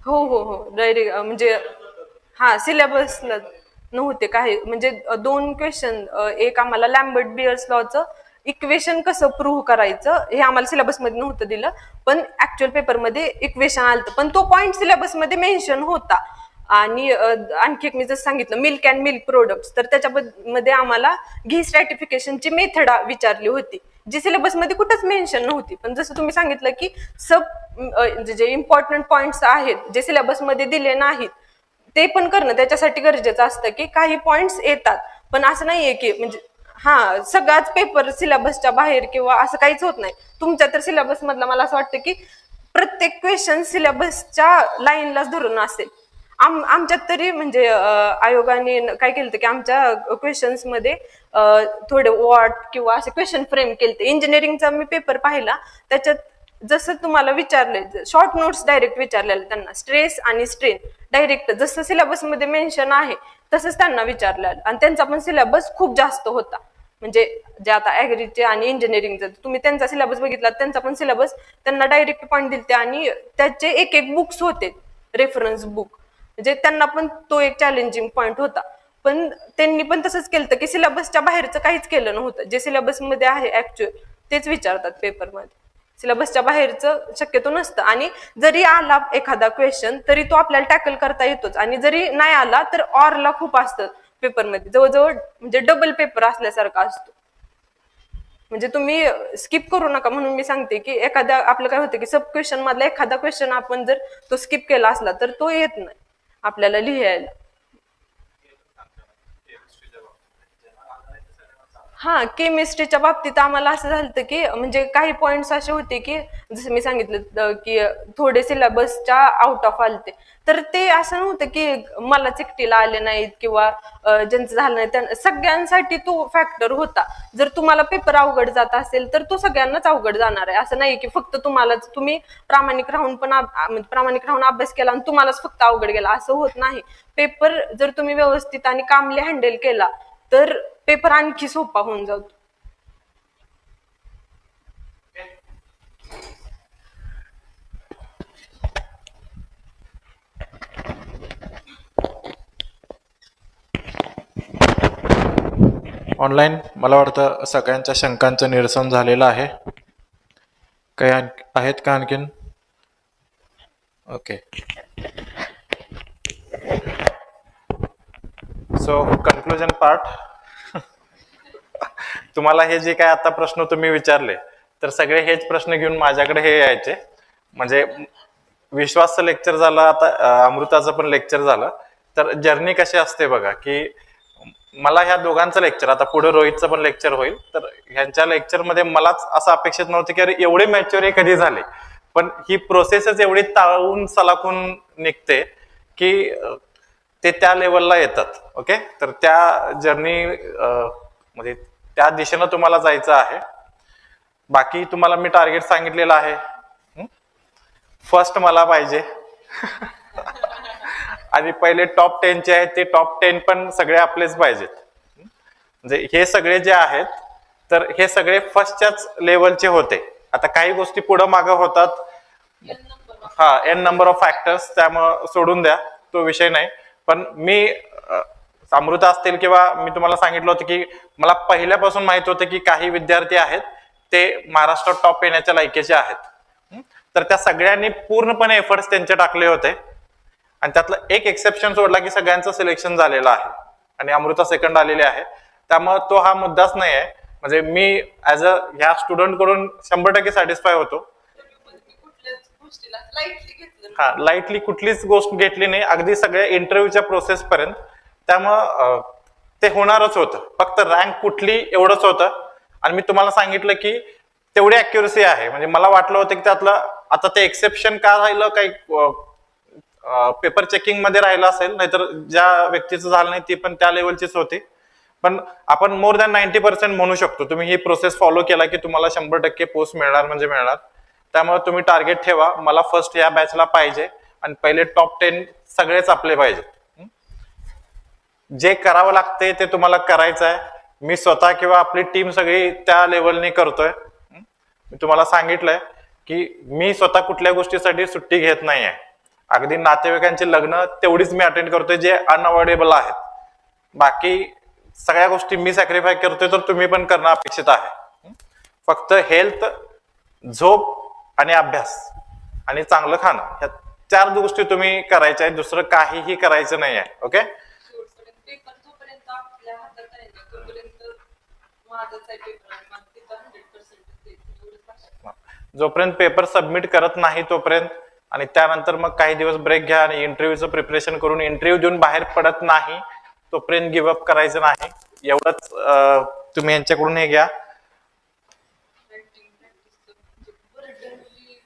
हो हो हो, डायरेक्ट म्हणजे हा सिलेबसला नव्हते काही. म्हणजे 2 क्वेश्चन, एक आम्हाला लॅम्बर्ट बियर्स लॉचं इक्वेशन कसं प्रूव्ह करायचं हे आम्हाला सिलेबसमध्ये नव्हतं दिलं, पण ऍक्च्युअल पेपरमध्ये इक्वेशन आलं, पण तो पॉईंट सिलेबसमध्ये मेन्शन होता. आणि आणखी एक मी जसं सांगितलं मिल्क अँड मिल्क प्रोडक्ट्स, तर त्याच्यामध्ये आम्हाला घी स्ट्रॅटिफिकेशनची मेथड विचारली होती, जी सिलेबसमध्ये कुठंच मेन्शन नव्हती. पण जसं तुम्ही सांगितलं की जे इम्पॉर्टंट पॉइंट्स आहेत जे सिलेबसमध्ये दिले नाहीत ते पण करणं त्याच्यासाठी गरजेचं असतं. की काही पॉइंट्स येतात, पण असं नाहीये की म्हणजे हा सगळाच पेपर सिलेबसच्या बाहेर किंवा असं काहीच होत नाही. तुमच्या तर सिलेबस मधला मला असं वाटतं की प्रत्येक क्वेश्चन सिलेबसच्या लाईनलाच धरून असेल. आमच्यात तरी म्हणजे आयोगाने काय केलं की आमच्या क्वेश्चन्स मध्ये थोडे वॉट किंवा असे क्वेश्चन फ्रेम केले. इंजिनिअरिंगचा मी पेपर पाहिला, त्याच्यात जसं तुम्हाला विचारले शॉर्ट नोट्स डायरेक्ट विचारलेले त्यांना, स्ट्रेस आणि स्ट्रेन डायरेक्ट जसं सिलेबसमध्ये मेन्शन आहे तसंच त्यांना विचारलेलं. आणि त्यांचा पण सिलेबस खूप जास्त होता. म्हणजे जे आता ऍग्रीचे आणि इंजिनिअरिंगचं तुम्ही त्यांचा सिलेबस बघितला, त्यांचा पण सिलेबस त्यांना डायरेक्ट पॉईंट दिलते आणि त्याचे एक बुक्स होते, रेफरन्स बुक. म्हणजे त्यांना पण तो एक चॅलेंजिंग पॉईंट होता. पण त्यांनी पण तसंच केलं की सिलेबसच्या बाहेरचं काहीच केलं नव्हतं. जे सिलेबसमध्ये आहे ऍक्च्युअल तेच विचारतात पेपरमध्ये, सिलेबसच्या बाहेरचं शक्यतो नसतं. आणि जरी आला एखादा क्वेश्चन तरी तो आपल्याला टॅकल करता येतोच, आणि जरी नाही आला तर ऑरला खूप असतं पेपरमध्ये, जवळजवळ म्हणजे डबल पेपर असल्यासारखा असतो. म्हणजे तुम्ही स्किप करू नका. म्हणून मी सांगते की एखाद्या आपलं काय होतं की सब क्वेश्चन मधला एखादा क्वेश्चन आपण जर तो स्किप केला असला तर तो येत नाही आपल्याला लिहायला. हा, केमिस्ट्रीच्या बाबतीत आम्हाला असं झालं की म्हणजे काही पॉइंट्स असे होते की जसं मी सांगितलं की थोडे सिलेबसच्या आउट ऑफ आलते. तर ते असं नव्हतं की मलाच एकटीला आले नाहीत किंवा ज्यांचं झालं नाही त्यांना, सगळ्यांसाठी तो फॅक्टर होता. जर तुम्हाला पेपर अवघड जात असेल तर तो सगळ्यांनाच अवघड जाणार आहे. असं नाही की फक्त तुम्हालाच, तुम्ही प्रामाणिक राहून पण म्हणजे प्रामाणिक राहून अभ्यास केला आणि तुम्हालाच फक्त अवघड गेला असं होत नाही. पेपर जर तुम्ही व्यवस्थित आणि कामली हँडल केला तर पेपर आणखी सोपा होऊन जातो. ऑनलाईन मला वाटतं सगळ्यांच्या शंकांचं निरसन झालेलं आहे. काही आहेत का आणखीन? ओके. So conclusion part. तुम्हाला हे जे काय आता प्रश्न तुम्ही विचारले तर सगळे हेच प्रश्न घेऊन माझ्याकडे हे यायचे. म्हणजे विश्वासचं लेक्चर झालं, आता अमृताचं पण लेक्चर झालं. तर जर्नी कशी असते बघा, की मला ह्या दोघांचं लेक्चर, आता पुढे रोहितचं पण लेक्चर होईल, तर ह्यांच्या लेक्चरमध्ये मलाच असं अपेक्षित नव्हतं की अरे एवढे मॅच्युअर कधी झाले. पण ही प्रोसेसच एवढी ताळून सलाखून निघते की ते त्या लेवलला येतात. ओके, तर त्या जर्नी म्हणजे त्या दिशेनं तुम्हाला जायचं आहे. बाकी तुम्हाला मी टार्गेट सांगितलेलं आहे. फर्स्ट मला पाहिजे आणि पहिले टॉप 10 चे आहेत ते टॉप 10 पण सगळे आपलेच पाहिजेत. म्हणजे हे सगळे जे आहेत तर हे सगळे फर्स्टच्याच लेवलचे होते. आता काही गोष्टी पुढं मागं होतात, हा, एन नंबर ऑफ फॅक्टर्स, त्यामुळं सोडून द्या, तो विषय नाही. पण मी अमृता असतील किंवा मी तुम्हाला सांगितलं होतं की मला पहिल्यापासून माहित होतं की काही विद्यार्थी आहेत ते महाराष्ट्रात टॉप येण्याच्या लायकीचे आहेत. तर त्या सगळ्यांनी पूर्णपणे एफर्ट्स त्यांचे टाकले होते आणि त्यातलं एक एक्सेप्शन सोडला की सगळ्यांचं सिलेक्शन झालेलं आहे आणि अमृता सेकंड आलेली आहे. त्यामुळे तो हा मुद्दाच नाही आहे. म्हणजे मी ऍज अ ह्या स्टुडंट कडून 100% सॅटिस्फाय होतो. हा, लाईटली कुठलीच गोष्ट घेतली नाही, अगदी सगळ्या इंटरव्ह्यूच्या प्रोसेस पर्यंत. त्यामुळं ते होणारच होतं, फक्त रँक कुठली एवढंच होतं. आणि मी तुम्हाला सांगितलं की तेवढी अॅक्युरसी आहे. म्हणजे मला वाटलं होतं की त्यातलं आता ते एक्सेप्शन का राहिलं, काही पेपर चेकिंग मध्ये राहिलं असेल, नाहीतर ज्या व्यक्तीचं झालं नाही ती पण त्या लेवलचीच होती. पण आपण मोर दॅन 90% म्हणू शकतो. तुम्ही ही प्रोसेस फॉलो केला की तुम्हाला 100% पोस्ट मिळणार म्हणजे मिळणार. त्यामुळे तुम्ही टार्गेट ठेवा, मला फर्स्ट या बॅचला पाहिजे आणि पहिले टॉप 10 सगळेच आपले पाहिजे. जे करावं लागते ते तुम्हाला करायचं आहे. मी स्वतः किंवा आपली टीम सगळी त्या लेवलने करतोय. मी तुम्हाला सांगितलंय की मी स्वतः कुठल्या गोष्टीसाठी सुट्टी घेत नाहीये. अगदी नातेवाईकांचे लग्न तेवढीच मी अटेंड करतोय जे अनअवॉइडेबल आहेत. बाकी सगळ्या गोष्टी मी सॅक्रिफाय करतोय, तर तुम्ही पण करणं अपेक्षित आहे. फक्त हेल्थ, झोप आणि अभ्यास आणि चांगलं खाणं, ह्या 4 गोष्टी तुम्ही करायच्या आहेत. दुसरं काहीही करायचं नाही आहे. ओके, जोपर्यंत पेपर सबमिट करत नाही तोपर्यंत, आणि त्यानंतर मग काही दिवस ब्रेक घ्या आणि इंटरव्ह्यूचं प्रिपरेशन करून इंटरव्ह्यू देऊन बाहेर पडत नाही तोपर्यंत गिव्ह अप करायचं नाही. एवढंच तुम्ही यांच्याकडून हे घ्या.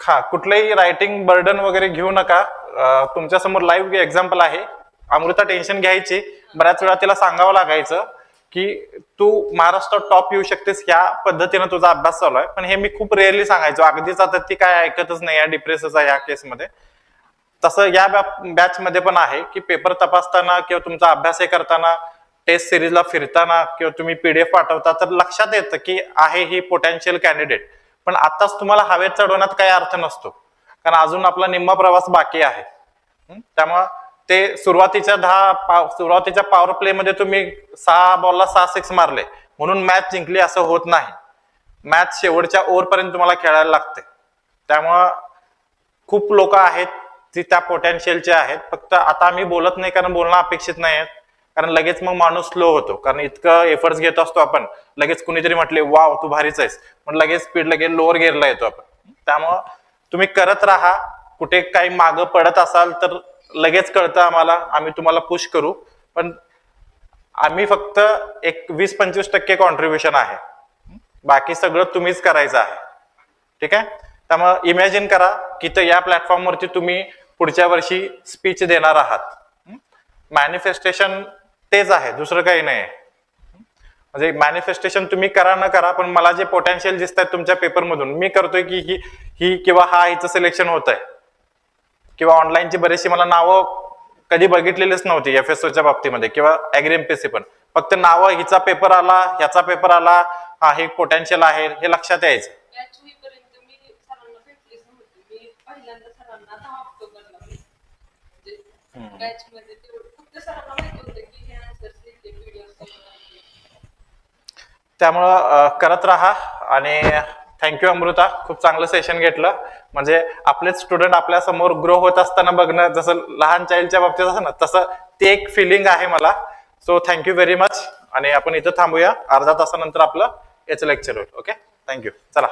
हा, कुठलंही रायटिंग बर्डन वगैरे घेऊ नका. तुमच्या समोर लाईव्ह एक्झाम्पल आहे. अमृता टेन्शन घ्यायची, बऱ्याच वेळा तिला सांगावं लागायचं की तू महाराष्ट्रात टॉप येऊ शकतेस, ह्या पद्धतीनं तुझा अभ्यास चालू आहे. पण हे मी खूप रेअरली सांगायचो, अगदीच आता ती काय ऐकतच नाही, या डिप्रेसच आहे या केसमध्ये. तसं या बॅच मध्ये पण आहे की पेपर तपासताना किंवा तुमचा अभ्यास करताना, टेस्ट सिरीजला फिरताना किंवा तुम्ही पीडीएफ पाठवता तर लक्षात येतं की आहे ही पोटेन्शियल कॅन्डिडेट. पण आताच तुम्हाला हवेत चढवण्यात काही अर्थ नसतो, कारण अजून आपला निम्मा प्रवास बाकी आहे. त्यामुळे ते सुरुवातीच्या पॉवर प्ले मध्ये तुम्ही 6 बॉलला 6 सिक्स मारले म्हणून मॅच जिंकली असं होत नाही. मॅच शेवटच्या ओव्हरपर्यंत तुम्हाला खेळायला लागते. त्यामुळं खूप लोक आहेत ती त्या पोटेन्शियलचे आहेत. फक्त आता आम्ही बोलत नाही कारण बोलणं अपेक्षित नाही आहे, कारण लगेच मग माणूस स्लो होतो. कारण इतकं एफर्ट्स घेत असतो आपण, लगेच कुणीतरी म्हटले वाव तू भारीच आहेस, पण लगेच स्पीड लगेच लोअर गिअरला येतो आपण. त्यामुळं तुम्ही करत राहा. कुठे काही मागं पडत असाल तर लगेच कळतं आम्हाला, आम्ही तुम्हाला पुश करू. पण आम्ही फक्त एक 20-25% कॉन्ट्रीब्युशन आहे, बाकी सगळं तुम्हीच करायचं आहे. ठीक आहे. त्यामुळे इमॅजिन करा की तर या प्लॅटफॉर्मवरती तुम्ही पुढच्या वर्षी स्पीच देणार आहात. मॅनिफेस्टेशन तेच आहे, दुसरं काही नाही. म्हणजे मॅनिफेस्टेशन तुम्ही करा न करा, पण मला जे पोटेन्शियल दिसत आहेत तुमच्या पेपरमधून, मी करतोय की ही किंवा हा हिचं सिलेक्शन होत आहे. किंवा ऑनलाईनची बरीचशी मला नावं कधी बघितलेलीच नव्हती FSOच्या बाबतीमध्ये किंवा ऍग्री MPSC पण. फक्त नावं हिचा पेपर आला, ह्याचा पेपर आला, हा हे पोटेन्शियल आहे हे लक्षात यायचं. बॅच होईपर्यंत मी सरांना भेटलीच नव्हती. मी पहिल्यांदा सरांना 10 ऑक्टोबरला म्हणजे बॅच मध्ये तेवढं फक्त सरांना माहिती होतं की हे आन्सर्स लिहिले व्हिडिओ. त्यामुळं करत राहा. आणि थँक्यू अमृता, खूप चांगलं सेशन घेतलं. म्हणजे आपलेच स्टुडंट आपल्या समोर ग्रो होत असताना बघणं, जसं लहान चाइल्डच्या बाबतीत असं ना, तसं ते एक फिलिंग आहे मला. So thank you very much. आणि आपण इथं थांबूया, अर्धा तासानंतर आपलं याचं लेक्चर होईल. Okay, thank you. चला.